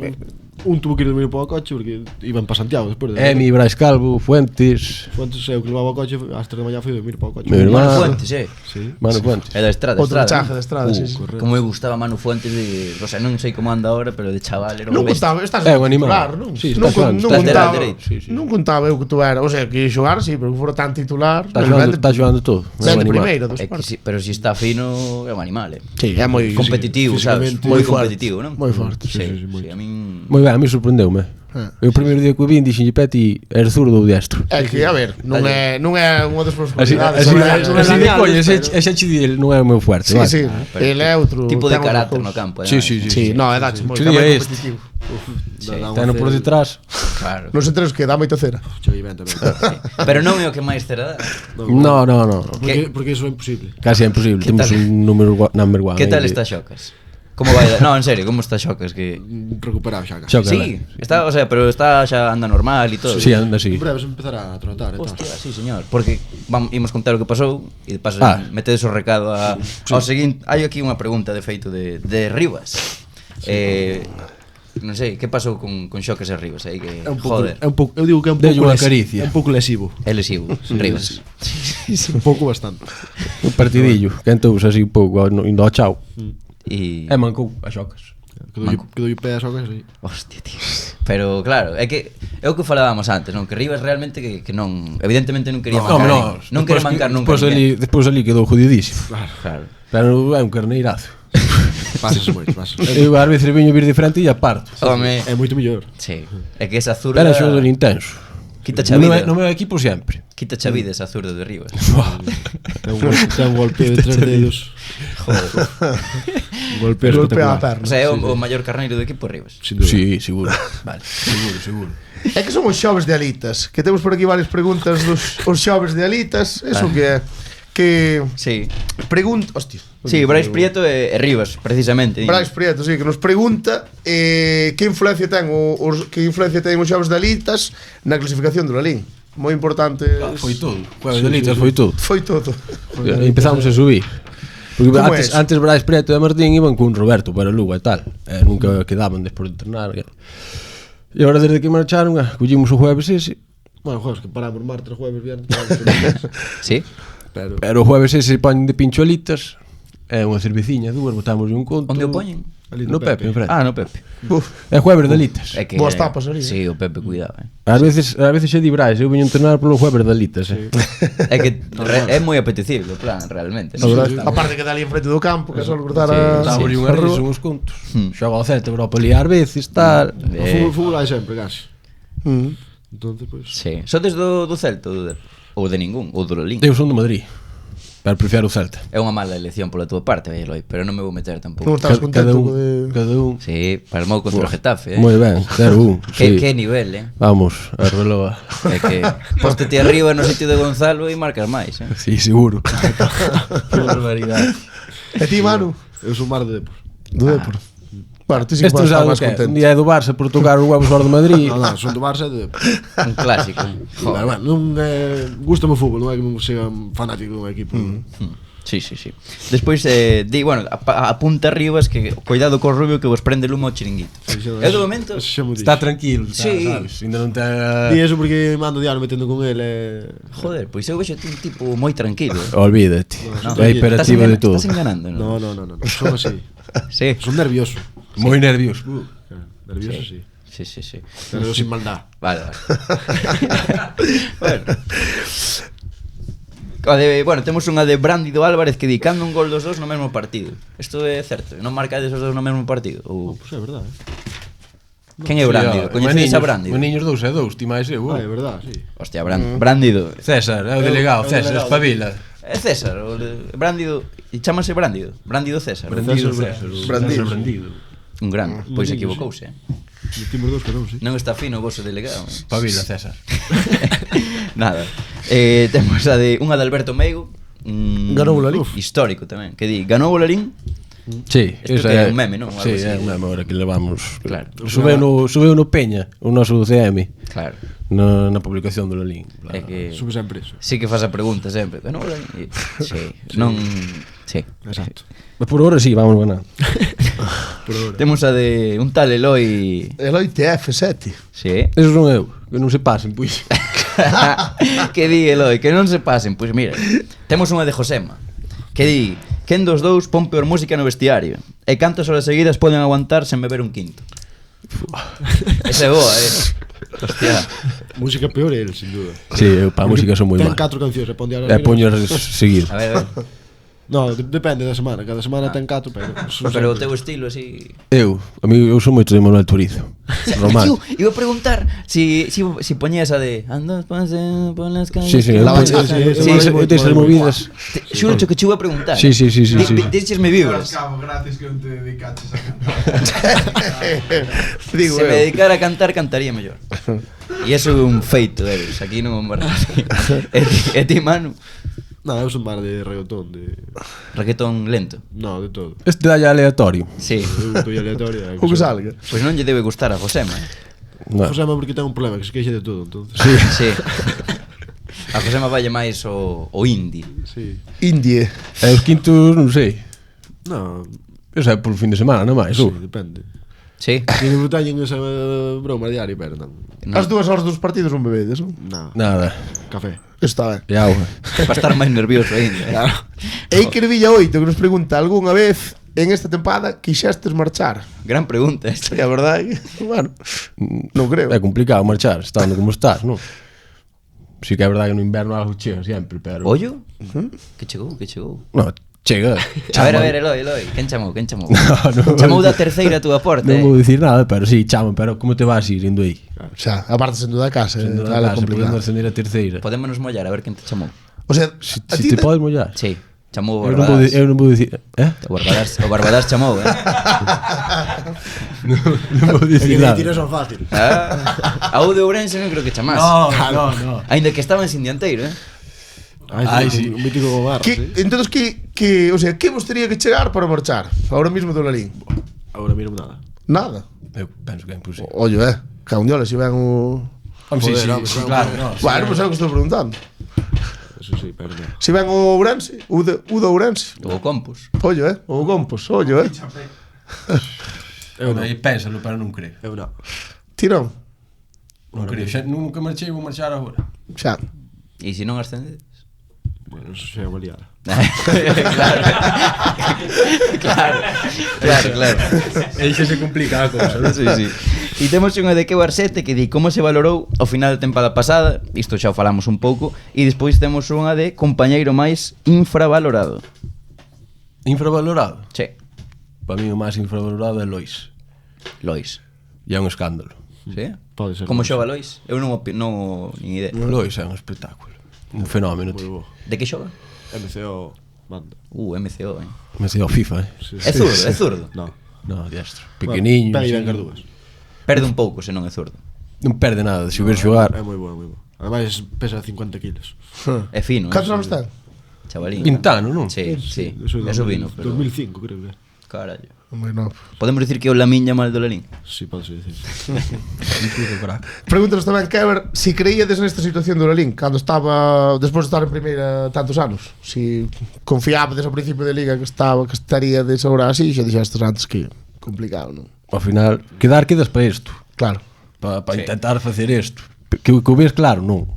un tuvo que ir dormir para o coche porque iban para Santiago despois de... Emi, Brais Calvo, Fuentes, Fuentes eu que levaba o coche, ás 3 da mañá fui dormir para o coche. Meu irmán. Manu Fuentes, Sí. Mano Fuentes. É da Estrada, Outro Estrada, chaje non? da Estrada, sí, sí. Como me gustaba Manu Fuentes o sea, non sei como anda ahora, pero de chaval era Non unha bestia. contaba, estás É un animal. titular, non? Sí, non, está xogando, non está contaba, dereito. Sí, sí. non contaba eu que tú era, o sea, que ia xogar, sí, pero que fora tan titular. Está xogando todo. É un Vende animal. primeiro dos É que partes. pero si está fino é un animal, Sí, é moi competitivo, sabes? físicamente Moi moi forte, competitivo, non? moi forte, Sí, sí, moi. a min Moi ben, a mí sorprendeume. Eu o primeiro día que o vin dixenlle Peti, er zurdo ou destro. É que, a ver, non é unha das súas Así, cualidades. así, é así de coño, ese che di, non é o meu fuerte, Sí, vale. sí, pero ele é outro tipo de ten outras carácter cousas. no campo, Sí, ademais. sí, sí. Sí, no, é dache moi Que día moi este? competitivo. Teno por detrás. Claro. Non se enteros que dá moita cera. Choi ben tamén. Pero non é o que máis terá. No. Porque iso é imposible. Casi é imposible. Que Temos tal? un número number one. Que tal aí. está Xocas? Como vai? No, en serio, como está Xocas que Recuperado xa. Xoca, Sí, ben. está, o sea, pero está xa anda normal e todo. Sí, anda así. En breve se empezará a trotar, Hostia, sí, señor. Porque imos contar o que pasou e de paso metedes o recado ao seguinte. Hai aquí unha pregunta de feito de Rivas. Non sei, que pasou con Xocas e Rivas aí que É un pouco, joder, é un pouco, eu digo que é un Delle pouco unha caricia. É un pouco lesivo. é lesivo, Rivas. Un pouco bastante. Un partidillo. Que entouse así un pouco indo ao chao. E E mancou a Xocas. Quedou o pé a xogas aí. hostia, tío. Pero claro, é que é o que falábamos antes, non? Que Rivas realmente que non, evidentemente non quería mancar. Non quere mancar nunca. Despois ali quedou jodidísimo. Claro. Pero é un carneirazo. Pasas moito, pasas. Eu ás veces viño vir de frente e aparto. Home, É moito mellor. sí. É que esa zurda Pero xogador intenso. quita a vida. No meu equipo sempre. Quita a vida esa zurda de Rivas. Ten un golpe de 3 dedos. Un golpe Golpea a espectacular. perna. O sea, é o maior carneiro do equipo Rivas. Sin duda. Sí, seguro. Vale, seguro. É que somos xoves de alitas, que temos por aquí varias preguntas dos os xoves de alitas, eso que é que Sí. pregunta, hostia. Sí, Brais Prieto e Rivas, precisamente. Brais Prieto, sí, que nos pregunta que influencia ten os xoves de alitas na clasificación do Lalín. Moi importante. Foi todo. Jueves de litas foi todo. Foi todo. Empezamos a subir. Porque Como é eso? antes Brais Preto e Martín iban con Roberto para Lugo e tal. Nunca quedaban despois de entrenar. E agora desde que marcharon, collimos o jueves ese. Bueno, juegos que paramos martes, jueves, viernes. Sí. Pero Pero o jueves ese poñen de pincho alitas. É unha cerveciña, dúas, botamos un conto. Onde o poñen? ali No Pepe, en frente. Ah, no Pepe. É jueves de alitas. É que Boas tapas ali, Sí, o Pepe cuidado, Ás veces xe di Brais, eu viño entrenar polo jueves de alitas, É que é moi apetecible o plan, realmente. A verdade está. Aparte que dá ali enfrente do campo, que é só cruzar Sí, a Dá sí. unha risa uns contos. Xoga ao Celta Europa ali ás veces, tal. o fútbol hai sempre, casi. Mm. Entonces, pues Sí. Sodes do Celta ou de ningún, ou do Lalín. Eu son do Madrid. Pero prefiero o Celta. É unha mala elección pola túa parte, Eloi, pero non me vou meter Non tampouco. estás contento co de Cada un. Sí, palmou contra o Getafe, Moi ben, 0-1. Que nivel, Vamos, a reloa. É que póstete arriba no sitio de Gonzalo e marcas máis, Sí, seguro. Que barbaridade. E ti, Manu? eu son mar de Depor. Do Depor. Bueno, ti sí que Isto vas estar é algo máis que un contento. día é do Barça por tocar os huevos fora do Madrid. Non, son do Barça e de Depor. Un clásico. Pero bueno, non gustame o fútbol, non é que non sea un fanático dun equipo. Sí. Despois, bueno, apunta arriba es que cuidado co rubio que vos prende lumo ao chiringuito. Eu de momento Está tranquilo, Sí. sabes? Ainda non te... E eso porque mando diario metendo con el joder, pois eu vexo un tipo moi tranquilo. Olvídate. No. É hiperactivo de todo. Estás enganando, non? No, son así. Sí. Son nervioso. Moi nervioso. Nervioso sí. Sí. Pero sin maldad. Vale. Bueno, temos unha de Brándido Álvarez que di cando un gol dos dous no mesmo partido. Isto é certo, non marcades os dous no mesmo partido? Ou Pois é verdade. quen é Brándido? Coñecedes a Brándido? Maniños 2-2, ti máis eu. É verdade, sí. Hostia, Brándido. César, é o delegado, César, espabila. É César, Brándido, e chámase Brándido. Brándido César. Brandido, César, César, Brandido. Un gran, pois equivocouse. Metimos dos que non, sí. Non está fino o vosso delegado. Espabila, César. Nada. Temos a de unha de Alberto Meigo. Ganou o Lalín. Histórico tamén. Que di, ganou o Lalín? Sí, Isto que é un meme, non? Algo Sí, así. é un meme ahora que levamos. Claro. Subeu no Peña, o noso CM, Claro. na publicación do Lalín. É que Sube sempre eso. sí que faz a pregunta sempre. Ganou o Lalín? Sí. Non... Sí. Exacto. Mas por ahora sí, vamos ganar. Temos a de un tal Eloi... Eloi TF7. Sí. Eso son eu, que non se pasen, pois. Que di Eloi, que non se pasen. Pois mira, temos unha de Josema que di, quen dos dous pon peor música no vestiario e cantas horas seguidas poden aguantar sen beber un quinto. Esa é boa, Hostia. Música peor é el, sin duda. Sí, eu pa música son moi Ten mal. 4 cancións e pon diario. E poño a seguir. A ver. No, depende da semana. Cada semana ten 4, pero... Pero o teu estilo así... Eu sou moito de Manuel Turizo. Normal. Tío, iba a preguntar si poñías a de andas pon las calles. Sí, La bachata. Sí, eu tens as movidas. Xuro que che iba a preguntar. Sí. Díxesme vibras. Gracias que non te dedicaches a cantar. Digo Se me eu. dedicara a cantar, cantaría mellor. E iso é un feito deles. Aquí non embarras. E ti, Manu? No, eu son máis de reggaetón, de... Raquetón lento. No, de todo. Este dalle aleatorio. Sí. Eu estou aleatorio. O que salga. Pois non lle debe gustar a Josema. No. Josema porque ten un problema, que se queixa de todo, entonces. Sí. A Josema valle máis o indie. Sí. Indie. E os quintos, non sei. No, Eu sei, por fin de semana, non máis. sí, depende. Sí. Que me botallen esa broma diario, pero non. As 2 horas dos partidos non bebedes, non? No. Nada. Café. Está ben. E auga. Para estar máis nervioso ainda. Claro. Eiker Villa 8 que nos pregunta algunha vez en esta tempada quixestes marchar. Gran pregunta esta. E a verdade, bueno, non creo. É complicado marchar, estando como estás, non? Si que é verdade que no inverno algo chega sempre, pero... Ollo? Que chegou? No, chega. A ver, Eloi, quen chamou? No, Chamou da terceira a túa porta, Non vou dicir nada, pero sí, chaman, pero como te vas ir indo aí? Xa, aparte sendo da casa, Sendo da é casa, podendo complicado. ascender a terceira. Podémonos mollar, a ver quen te chamou. O sea, Si a ti te podes mollar. Sí, chamou o Eu non vou Barbadas. eu non vou dicir, O Barbadas chamou, non vou dicir nada. Tiros son fácil. A o de Ourense non creo que chamase. no. Ainda que estaban sin dianteiro, Ai, sí. Un mítico Gobarra, que, sí. entonces que, o sea, que vos tería que chegar para marchar? Ahora mismo do Lalín. Ahora mismo nada. Nada. Eu penso que é imposible. Ollo, Caundiola, se ven o... Sí, claro, no. Bueno, pues é o que estou preguntando. Eso sí, pero no. Se ven o Ourense, o do Ourense. O Compos. Ollo, o Gompos, ollo, Eu non. Aí pénsalo, pero non creo. Eu non. Tirón. Non creo. Xa nunca marchei, vou marchar agora. Xa. E se non ascendedes? Bueno, eso xa é uma liada. Claro. Aí xa se complica a cousa. Sí. E temos unha de Keu Arsete que di como se valorou ao final da tempada pasada. Isto xa o falamos un pouco. E despois temos unha de compañeiro máis infravalorado. Infravalorado? Che, Para mí o máis infravalorado é Lois. Lois. E é un escándalo. Sí? Pode ser. Como xoga Lois? Eu non nin idea. Lois é un espectáculo. Un fenómeno, Moi tío. bo. De que xoga? MCO manda. MCO, Me sei ao FIFA, Sí, É zurdo. No. No, diestro. Pequeniño. Pega e así. ven as dúas. Perde un pouco se non é zurdo. Non perde nada de xogar xogar. É moi bo, moi bo. Ademais pesa 50 kilos. É fino. Cantos anos ten? Chavalín. Quintano, non? Sí. Eso É subino. Pero... 2005 creo que. Carallo. Moi novo. Podemos dicir que é o Lamiña mal do Lalín? Sí, pode ser decir. Pregúntanos tamén, Keber, si creíades nesta situación do Lalín cando estaba, despois de estar en primeira tantos anos, si confiabades ao principio de liga que estaría de agora así, xa dixestes antes que complicado, non? Ao final, quedas para isto. Claro. Para intentar facer isto. Que o ves claro, non.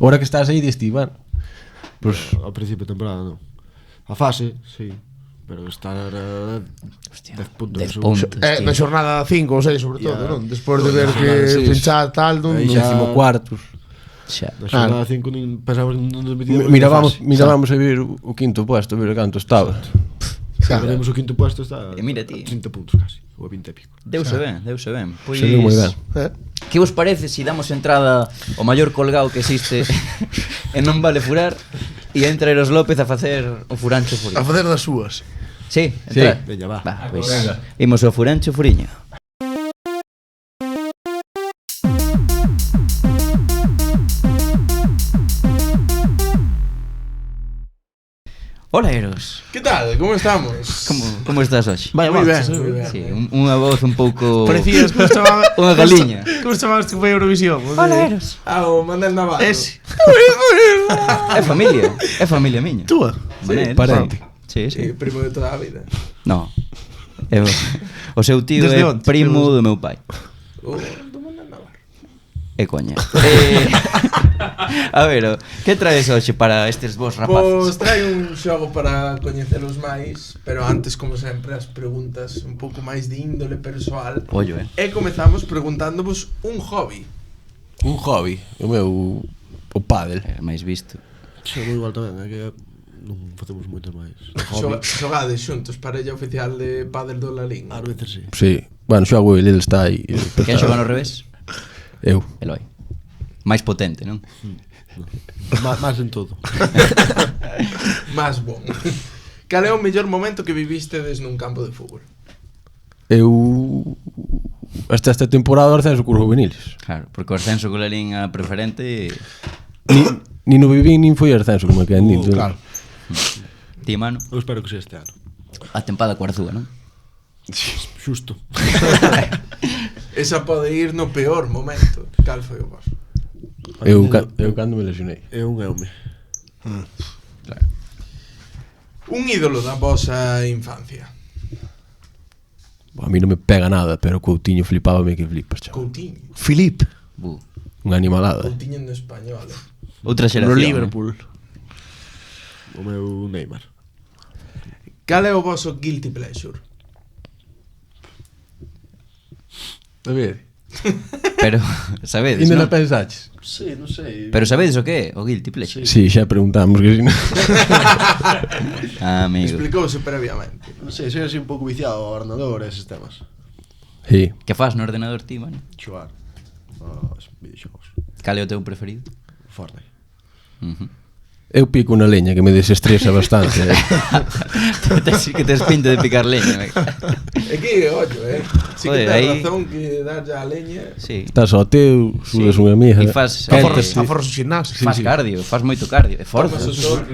Ahora que estás aí deste, bueno, pues, Ao principio de temporada, non. A fase, sí. Pero estar a 10 puntos. 10 puntos. Na xornada 5 ou 6 sobre todo, non? Despois de ver que pinchar tal, non? aí décimo cuartos. Xa. Na xornada 5 nin pensamos non nos metíamos Mirábamos a ver o quinto puesto, a ver canto estaba. Veremos o quinto puesto está E mira ti. a 30 puntos casi, ou a 20 e pico. Deuse ben. Pois, Se ve moi ben. que vos parece se damos entrada ao maior colgado que existe e non vale furar e entra Eros López a facer o furancho A furiño? facer das súas. Sí, entra. Veña, va. Pois imos ao furancho furiño. Hola, Eros. Que tal? Como estamos? Como estás hoxe? Vaya Moi ben, marchas, moi ben. Sí, unha voz un pouco... Parecías como chamaba Unha galiña. Como chamabas que foi a Eurovisión? Hola, Eros. Ah, o Manel Navarro. Ese. É familia miña. Túa. Manel, parente. Sí, Sí, sí. primo de toda a vida. No. Eu, o seu tío Desde é onde? primo do meu pai. O do Manel Navarro. É coña. A ver, que traes hoxe para estes vos Pois rapaces? trae un xogo para coñecelos máis, pero antes, como sempre, as preguntas un pouco máis de índole persoal. Ollo, E comezamos preguntándovos un hobby. Un hobby, o meu, o pádel. É máis visto. Xa moi igual tamén, é que non facemos moitas máis. Xogades xuntos, parella oficial de pádel do Lalín. Ás veces sí. Sí, bueno, xogo ele está aí. Quen xoga no revés? Eu. Eloi. Máis potente, non? Más en todo. Más bon. Cal é o mellor momento que vivistedes nun campo de fútbol? Eu hasta esta temporada o ascenso cos juveniles. Claro, porque o ascenso con a liña preferente... Ni no vivín nin foi ascenso, como que nin. Claro. Ti, mano, Eu espero que sea este ano. a tempada coarzúa, non? Xusto. Esa pode ir no peor momento. Cal foi o vosso? Eu cando me lesionei. É un eume. Un ídolo da vosa infancia. A mí non me pega nada, pero Coutinho flipábame que flipas, chaval. Coutinho. Filip. Bu. Unha animalada. Coutinho no español. Outra No xeración. Liverpool. O meu Neymar. Cal é o voso guilty pleasure? A ver, Pero, sabedes, ainda non? non pensaches? Sí, non sei. Pero sabedes o que é? O guilty pleasure? Si, xa preguntamos que si non. Ah, amigo. Explicouse previamente. Non sei, sei así un pouco viciado ao ordenador e eses temas. Si, Que faz no ordenador ti, mano? Xogar aos videoxogos. Cal é o teu preferido? Fortnite. eu pico na leña que me desestresa bastante. Que tes pinta de picar leña, me. É que, ollo, si Joder, que ten aí- razón que dar a leña. Sí. Estás ao teu, sudas Sí. unha mija. E faz- quentas, Aforros o gimnasio. Faz cardio, faz moito cardio. É forza. Tomas o sol.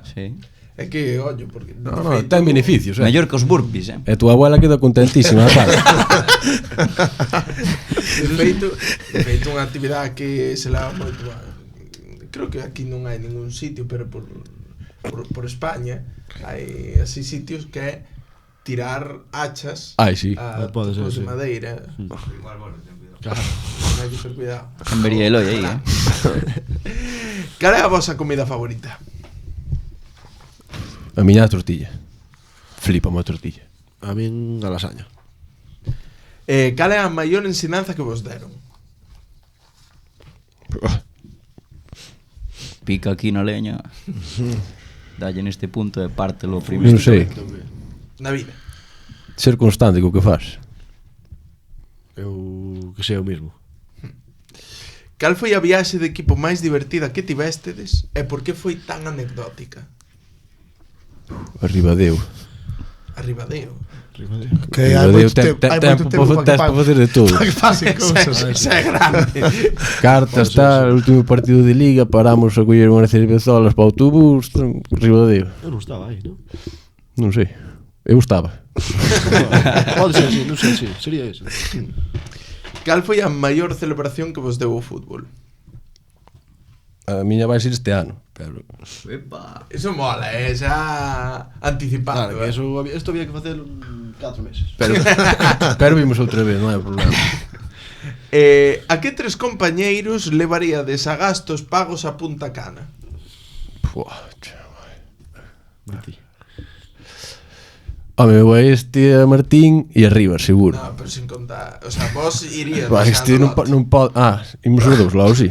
Sí. É que, ollo, porque... No, no, ten beneficios, Mellor que os burpees, eh? E tua abuela queda contentísima, claro. De feito, unha actividade que se leva moito creo que aquí non hai ningún sitio, pero por España hai así sitios que é tirar hachas Ai, sí. a Pode ser, tocos de sí. madeira. Claro. Hai que ter cuidado. Non vería Eloi aí, eh? Cal é a vosa comida favorita? A miña tortilla. Flipa a tortilla. A min a lasaña. Cal é a maior ensinanza que vos deron? Pica aquí na leña. Dalle neste punto e pártelo primeiro. Non sei, Na vida. ser constante co que faz. Eu que sei o mismo. Cal foi a viaxe de equipo máis divertida que tivestedes e por que foi tan anecdótica? Arriba deu. Arribadeo. Que hai moito tempo para facer de todo. para que pasen cousas. Esa é grande. Cartas, tal, o último partido de liga, paramos a coller unhas cervezolas para o autobús, arriba deu. Eu non estaba aí, non? Non sei. Eu estaba. Pode ser así, non sei así, sería eso. Cal foi a maior celebración que vos deu o fútbol? A miña vai ser este ano, pero Epa. Eso mola, xa anticipado. Claro, que esto había que facelo en 4 meses. pero vimos outra vez, non é problema. A que 3 compañeiros levaríades a gastos pagos a Punta Cana? Pua, Home, me vou a este, a Martín e a Rivas, seguro. No, pero sin contar. O sea, vos iríades. Este non pode... imos os dous, logo, sí.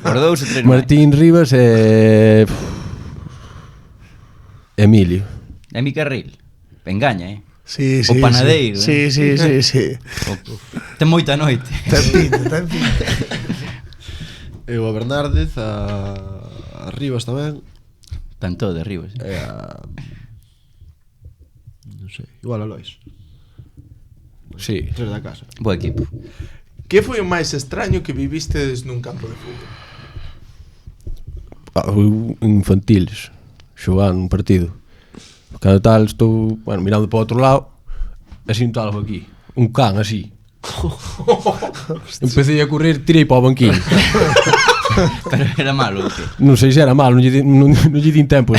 Por 2 e 3 Martín Rivas e... Emilio. É mi carril. Engaña, Sí, O panadeiro, Sí, sí, sí, sí. Ten moita noite. Ten pinta, ten pinta. Eu a Bernárdez, a Rivas tamén, Tan todo de arriba, sí. e a... non sei, igual a Lois. Sí. 3 da casa. Bo equipo. Que foi o máis extraño que vivistedes nun campo de fútbol? Infantiles. Xogando un partido. Cada tal estou, bueno, mirando para o outro lado e sinto algo aquí. Un can así. Empecé a correr, tirei para o banquinho. Pero era malo, o que? Non sei se era mal, non lle din tempo.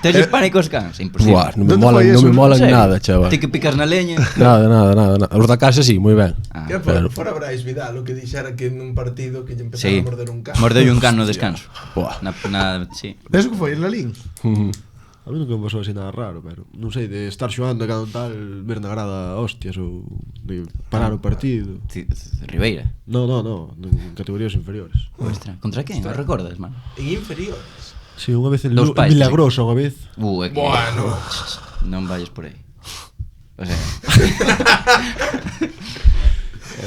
Tenes pánico aos cans? Imposible. Buah, non me ¿Dónde molan, foi non eso? me molan En serio? nada, chaval. Ti que picas na leña. Nada. Os da casa sí, moi ben. Ah, Que pero- fora Brais Vidal o que dixera que nun partido que lle empezara sí. a morder un can. Mordeu un can no descanso. Buah. Sí. Eso que foi en Lalín? A mí nunca me pasou así nada raro, pero non sei, de estar xogando e cada un tal ver na grada hostias ou de parar o partido. Ribeira. No, en categorías inferiores. Ostra, contra quen? Non recordas, man? En inferiores. Si, unha vez en Dos pais, Milagrosa, unha vez. É que... Bueno. Non vayas por aí. O sea...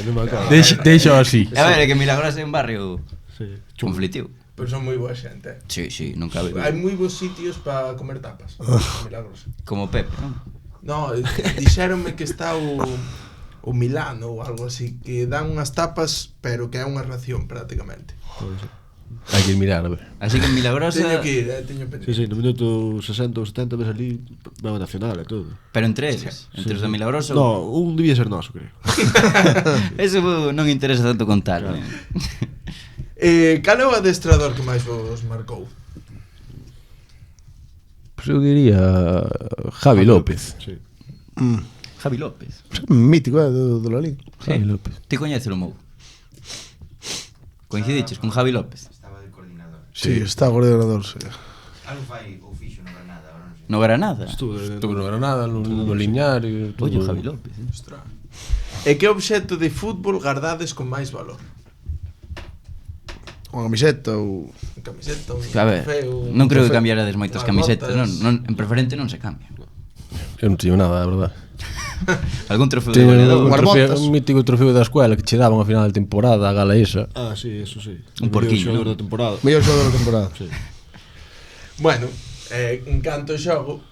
Non me acordo. Deixo así. A ver, é que Milagrosa é un barrio Sí, conflictivo. Pero son moi boa xente. Sí, sí, non cabe. Hai moi bons sitios para comer tapas. Milagros. Como Pepe, non? No, dixéronme que está o Milano ou algo así, que dan unhas tapas, pero que é unha ración prácticamente. Hai que ir mirar, a ver. Así que en Milagrosa... Teño que ir, teño pendiente. Sí, no minuto 60 ou 70 ves ali Beba Nacional e todo. Pero entre eses, entre os da Milagrosa... No, un debía ser noso, creo. Eso non interesa tanto contar. Claro. Cal é o adestrador que máis vos marcou? Pois eu diría Javi López. Sí. Javi López. Mítico, do Lalín. Javi López. Ti coñeces o Mou? Coincidiches con Javi López? Estaba de coordinador. Sí, está coordinador, sí. Algo fai ou fixo no Granada, agora non sei. No Granada? Estuve no Granada, no Liñar e todo. Oye, Javi López. Ostras. E que obxecto de fútbol gardades con máis valor? Unha camiseta ou... Un camiseta, un A ver, trofeo, non creo que trofeo, cambiarades moitas unhas camisetas, botas. En preferente non se cambia. Eu non teño nada, a verdade. Algún trofeo de Teño goleador. Unhas botas. un mítico trofeo da escuela que che daban ao final de temporada, a gala esa. Ah, sí, eso sí. Un porquiño, xogador ¿no? da temporada. Mellor xogador da temporada. Sí. Bueno, en canto ao xogo,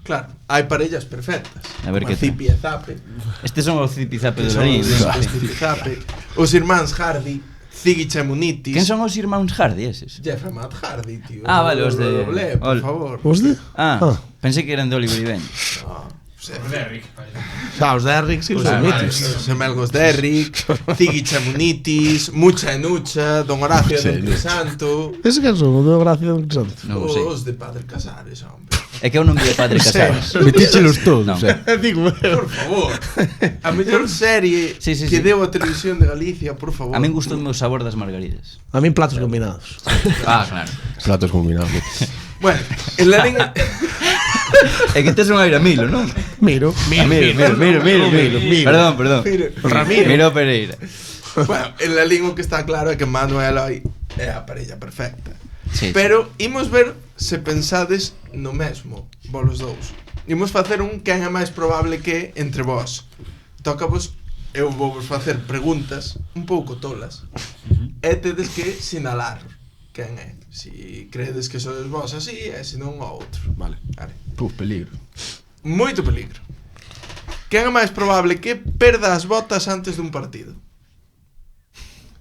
claro, hai parellas perfectas. A ver Como que Zipi e Zape. Estes son os zipizape Que do son Larín. os Zipi e Zape. Os irmáns Hardy, Ziggy Chemunitis. Quen son os irmáns Hardy eses? Jeff Amat Hardy, tío. Ah, vale, os de- Doble, por Ol. favor. Os de? Ah, pensei que eran de Oliver y Ben. No, Derrick. Xa, os Derrick, sí, os míticos. Os gemelgos Derrick, Ziggy Chemunitis, Mucha Enucha, Don Horacio de Santo. Ese que son, o do Gracia do Santo. Non o sei. Os de Padre Casares, hombre. É que eu non vi a Padre Casares. Metíchelos todos, Non. Digo, Por favor. A mellor serie Sí, sí, que sí. deu a televisión de Galicia, por favor. A min gustou o sabor das margaridas. a min platos combinados. Ah, claro. Platos combinados. Bueno, en la liga... É que tes un aire a Milo, non? Miro. Perdón. Ramiro. Miro Pereira. Bueno, en la liga o que está claro é que Manuel Eloy é a parella perfecta. Sí, Pero imos ver se pensades no mesmo, vos os dous. Imos facer un quen é máis probable que entre vós. Toca vos, eu vou vos facer preguntas un pouco tolas. E tedes que sinalar quen é. Si credes que sodes vos así, e se non o outro. Vale. Vale. Puf, peligro. Moito peligro. Quen é máis probable que perda as botas antes dun partido?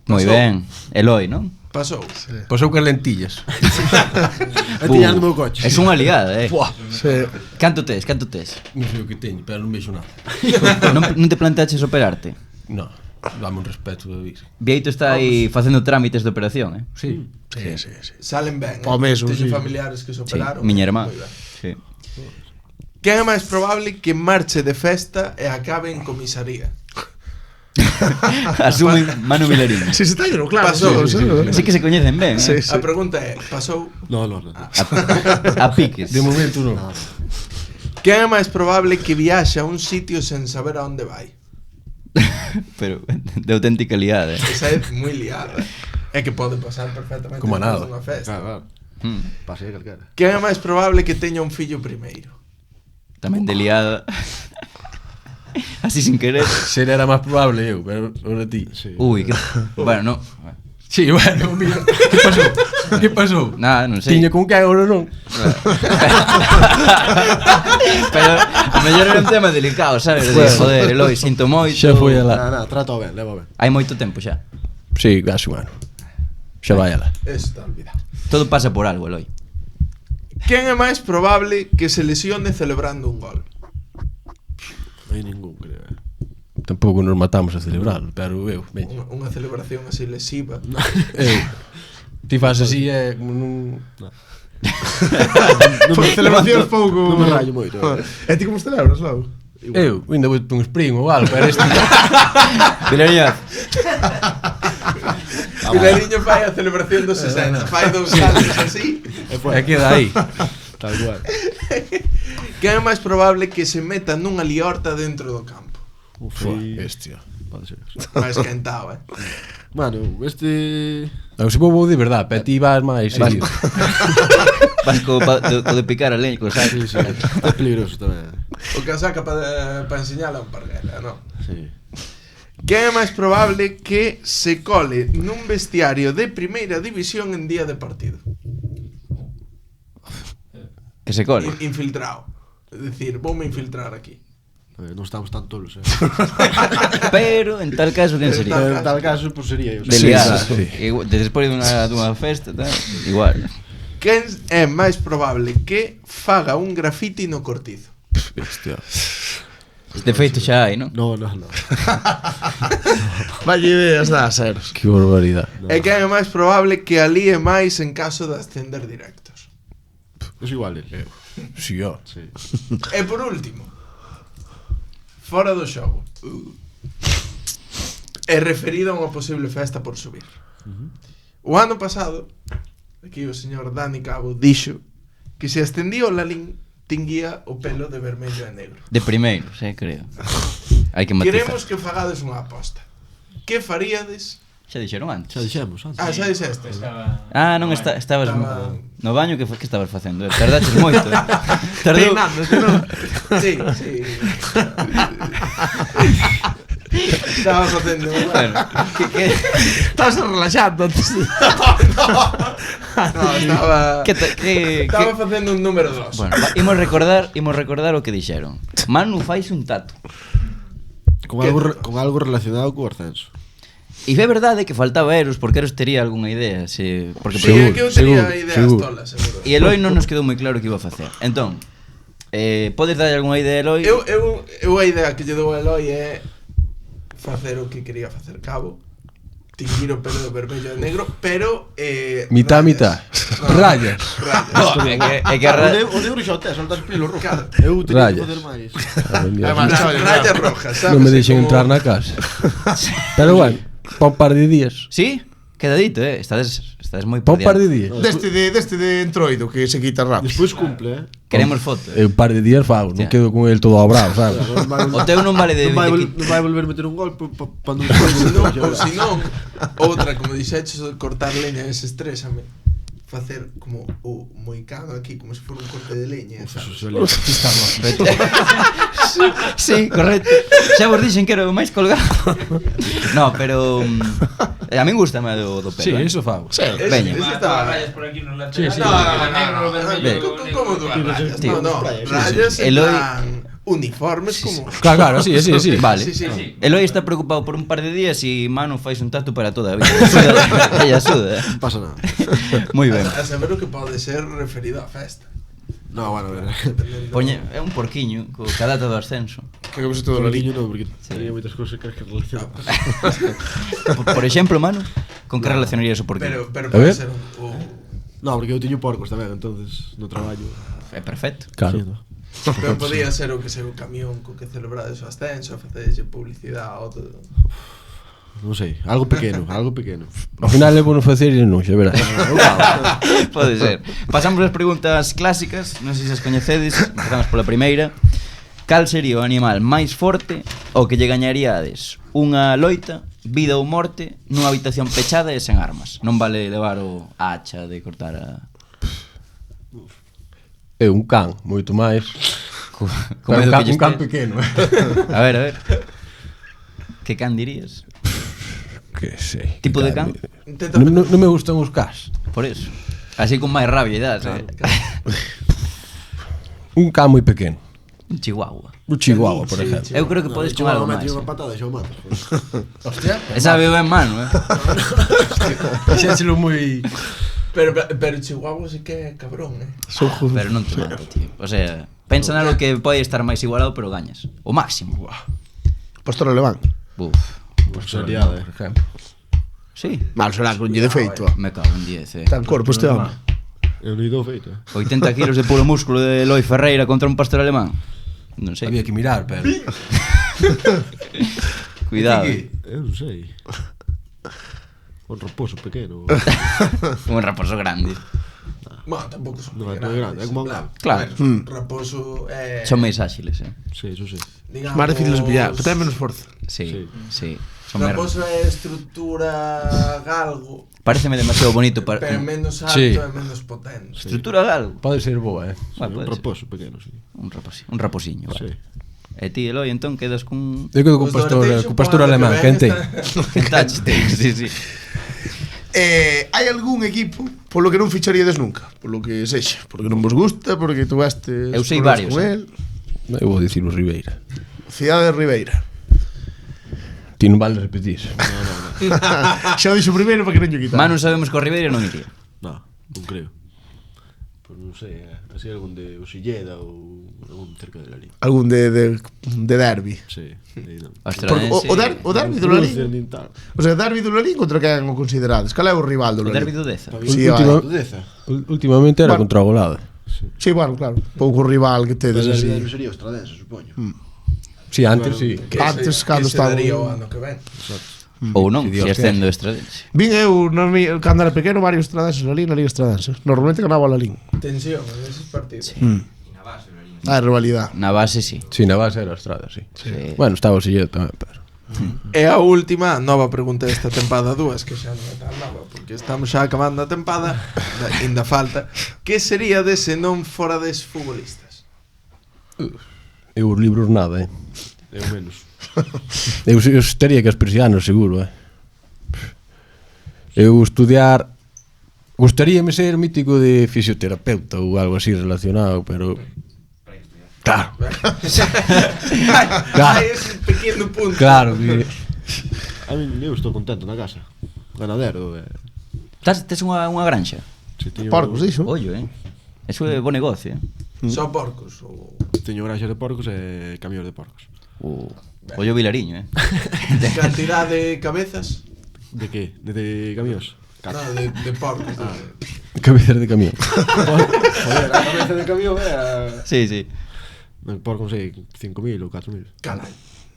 Moi Pasou. ben. Eloi, non? Pasou. Pasou con lentillas. Atiñar no meu coche. Es unha liada, Sí. Canto tes? Non sei o que teño, pero non vexo nada. Non te planteaches operarte? No, dame un respeto de vir. Vieito está aí facendo trámites de operación, Sí. Sí. Salen ben. O mesmo, Teño sí. familiares que se Sí, operaron. miña irmá. Moi ben. Sí. Quen é máis probable que marche de festa e acabe en comisaría? Asumen Manu Milarín. Sí, se teño, claro. Pasou, sí. Sí que se coñecen ben, Sí, eh? A pregunta é, pasou? No. A piques. De momento non. Quen é máis probable que viaxe a un sitio sen saber a onde vai? Pero de auténtica liada, eh? Esa é moi liada. É que pode pasar perfectamente Como a nada. nunha festa. Claro. Pasei calquera. Quen é máis probable que teña un fillo primeiro? Tamén de liada. Así sin querer. Ser era máis probable eu, pero ahora ti. Sí. Uy, que... Bueno, no. Sí, bueno, mira. Que pasou? Que pasou? Nada, non sei. Tiña con que agora non? Pero o mellor era un tema delicado, sabes? De, joder, Eloi, sinto moito. Xa foi ela. Nada, trato ben, levo ben. Hai moito tempo xa. Sí, casi un ano. Xa vai ela. Eso está olvidado. Todo pasa por algo, Eloi. Quen é máis probable que se lesione celebrando un gol? Non hai ningún, creo. Tampouco nos matamos a celebrarlo, pero eu, veña. Unha celebración así lesiva. Eu. Ti faz así e como non... Celebracións pouco. Non me rayo moito. E ti como os celebras, logo? Eu, ainda vou un spring ou algo, pero este... Pilariñaz. Pilariño fai a celebración dos 60. Fai dous saltos así. E queda aí. Tal cual. Quen é máis probable que se meta nunha liorta dentro do campo? Fua, bestia. Pode ser. Máis quentado, Mano, este... Eu se vou de verdade, pero ti vas máis seguido. Vas co de picar a leña, co saco. Sí, é peligroso tamén. O que saca para enseñala un parguela, non? Sí. Quen é máis probable que se cole nun vestiario de primeira división en día de partido? Que se cole. Infiltrado. É dicir, voume infiltrar aquí. Non estamos tan tolos, Pero en tal caso quen Pero sería? En tal caso, pues sería eu. De liada. Despois dunha festa, tal, igual. Quen é máis probable que faga un grafiti no cortizo? Bestia. De feito xa hai, non? No. Vaya ideas dá, seros. Que barbaridade. E quen é máis probable que alíe máis en caso de ascender directos? Es igual, Si, ó. Sí. E por último, fora do xogo, é referido a unha posible festa por subir. O ano pasado, aquí o señor Dani Cabo dixo que se ascendía o Lalín tinguía o pelo de vermello e negro. De primeiro, creo. Hai que matizar. Queremos que fagades unha aposta. Que faríades? Xa dixeron antes. Xa dixemos antes. Ah, xa dixestes. Ah, non estabas Estaba- no baño, que estabas facendo? Tardaches moito. Tardou. Sí. Estaba facendo. Bueno, que Estás relaxando antes. No, estaba que facendo un número 2. Bueno, imos recordar o que dixeron. Manu faise un tato. Con algo relacionado co ascenso. E é verdade que faltaba Eros, porque Eros tería algunha idea, porque Sí, é que eu tería ideas seguro. tolas, seguro. E Eloi non nos quedou moi claro o que iba a facer. Entón, podes dar algunha idea a Eloi? Eu a idea que lle dou a Eloi é facer o que quería facer Cabo, tinguir o pelo de vermello e negro, pero Mitad, rayas. mitad. Rayas. No, é que a O negro xa o tes, soltas pelo rojo. Claro. Eu teria que Rayas. facer máis. Rayas rojas, sabes? Non me deixen Como- entrar na casa. Pero bueno, pa un par de días. Sí? Quedadito, Estades moi Pa un par de diante. días. Deste de entroido que se quita rápido. Despois cumple, Queremos foto. Un par de días fago, non Ya. quedo con el todo abrado, sabes? O teu non vale de Non vai volver meter un gol para non Ou se non, outra, como dixeches, o de cortar leña ese estrésame. Facer como o moicano aquí, como se for un corte de leña, sabes? Sí, correcto. Xa vos dixen que era o máis colgado. No, pero a min gusta máis do pelo. Sí, eso fago. Veña. Ese está... Rayas por aquí nos laterales. Sí, sí. No, negro, vermello, ¿Cómo dúas negro. rayas? Tío, No, rayas en Eloi- plan uniformes como... Claro, sí. Vale. Sí. Eloy está preocupado por un par de días e Manu fais un tatu para toda a vida. Ella suda. Non pasa nada. Moi ben. A saber o que pode ser referido á festa. No, bueno, a ver. Poñe, é un porquiño co ca data do ascenso. Que como se todo Todo lo liño. liño non, porque tería moitas cousas que relacionar. Por exemplo, Manu, con que relacionarías o porquiño? Pero A ver. pode ser o... No, porque eu teño porcos tamén, entonces no traballo. É perfecto. Claro. Sí, no. Pero podía ser o que ser o camión co que celebrades o ascenso, facedelle publicidade ou todo. Non sei, algo pequeno, algo pequeno. Ao final é bueno facer e non, xa verás. Pode ser. Pasamos as preguntas clásicas, non sei se as coñecedes. Empezamos pola primeira. Cal sería o animal máis forte o que lle gañaríades unha loita, vida ou morte, nunha habitación pechada e sen armas? Non vale levar o hacha de cortar a... É un can, moito máis. Como Pero é do que un can lles tes? pequeno. A ver. Que can dirías? Que sei. Tipo de can? Intenta Non me gustan os cas. Por eso. Así con máis rabia e das, Un can moi pequeno. Un chihuahua. Un chihuahua, por exemplo. Eu creo que podes con algo máis. Mete unha patada e xa o matas. Hostia. Esa veo en mano, Xéchelo moi... Pero Chihuahua sí que é cabrón, Pero non te mata, tío. O sea, pensa nalo que pode estar máis igualado, pero gañas. O máximo. Pastor alemán. Buf. Pues seriada, por exemplo. Sí. Mal será con lle de feito. Me cago en 10, Tan corpo este home. Eu non ido feito. 80 kilos de puro músculo de Eloy Ferreira contra un pastor alemán. Non sei. Había que mirar, pero... Cuidado. Eu non sei. Un raposo pequeno. Un raposo grande. Bueno, tampouco son Non moi é moi grande, é como un Claro. gato. Claro. Raposo é... Son máis áxiles, Sí, eso sí. digamos... Máis difíciles de pillar, pero ten menos forza. Sí, sí. Son menos. Raposo é estrutura galgo, Pareceme demasiado bonito para... pero menos alto Sí. e menos potente. Estrutura galgo. Pode ser boa, Vale, Un pode ser. raposo pequeno, sí. Un raposiño, Sí. vale. E ti, Eloy, entón quedas cun... Eu quedo Os do Arteixo, con pastor para alemán, que que ven entei. esta- Sí. Hai algún equipo polo que non ficharíades nunca? Polo que sexa, porque non vos gusta, porque tuvestes Eu sei problemas varios, con él. Eu vou dicir o Ribeira. Cidade de Ribeira. Ti non vale repetir. Xa o dixo primeiro para que non lle quitar. Manu sabemos que o Ribeira non iría. No, non creo. Pois non sei, así algún de Osilleda ou algún cerca de la liga. Algún de derbi. Sí, aí non. Porque o derbi do Lalín. O sea, derbi do Lalín contra quen o considerades? Cal é o rival do O derbi Lalín? do Deza. Sí, Última- Deza. Últimamente era Bueno. contra a Golada. Sí, bueno, claro. Pouco rival que tedes Pero así. sería o Estradense, supoño. Sí, antes sí. Antes, cando que se estaba- daría o ano que ven. Ou non, Si Dios se ascendo Estradense. Vin eu, cando era pequeno, varios estradenses na Liga Estradense. Normalmente ganaba o Lalín. Tensión en esos partidos. Ah, rivalidade. Na base, sí. Sí, na base era a Estrada, sí. Sí. Bueno, estaba o Sillero tamén, pero... E a última nova pregunta desta tempada 2, que xa non é tan nova, porque estamos xa acabando a tempada, ainda falta. Que sería se non forades futbolistas? Eu os libros nada, Eu menos. Eu estaría que as persianas, seguro, Eu estudiar... Gustaríame ser mítico de fisioterapeuta ou algo así relacionado, pero... Claro, Hai ese pequeno punto. claro que... A mí eu estou contento na casa. Ganadero, Tes unha granxa? se teño Porcos, dixo. Ollo, Eso é bo negocio, Só porcos ou Teño granxas de porcos e camións de porcos. Ollo Vilariño, cantidad de cabezas? De que? De camións? No, de porcos. Cabezas de camión. Joder, a cabeza de camión é Sí, sí. de porco, non sei, 5.000 ou 4.000. Carai.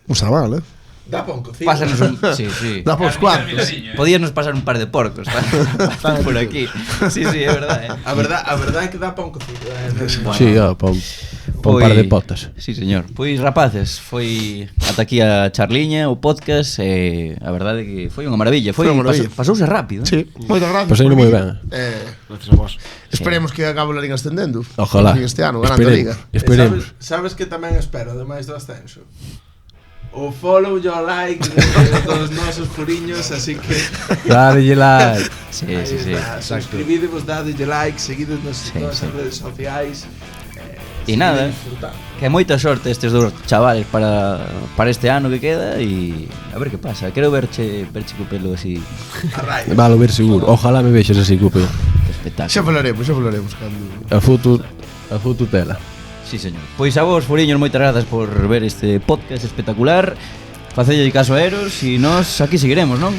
Non está mal, Dá pa un cocido. Pásanos un... Sí, sí. Dá pos cuantos. Podíanos pasar un par de porcos por aquí. Sí, é verdade. A verdade é que dá pa un cocido. Sí, pa un par de potas. Sí, señor. Pois, rapaces, foi ata aquí a charliña, o podcast, e a verdade é que foi unha maravilla. Foi unha maravilla. Pasouse rápido. Sí, moitas gracias. Paseino por moi vir. ben. Gracias a vos. Esperemos que acabe o Lalín ascendendo. Ojalá. Este ano, ganando a Liga. Esperemos. Sabes que tamén espero, ademais do ascenso? O follow e o like dos nosos furiños, así que Dadelle like. Sí. suscribidevos, dadelle like, seguidnos nas nosas redes sociais. E nada, que moita sorte estes dous chavales para este ano que queda e a ver que pasa. Quero verche co pelo así. Valo ver seguro. Ojalá me vexas así co pelo. Espectáculo. Xa falaremos cando... A foto tela. Sí, señor. Pois a vos, furiños, moitas grazas por ver este podcast espectacular. Facelle caso a Eros e nós aquí seguiremos, non?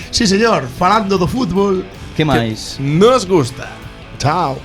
Sí, señor, falando do fútbol Que máis? Nos gusta. Chao.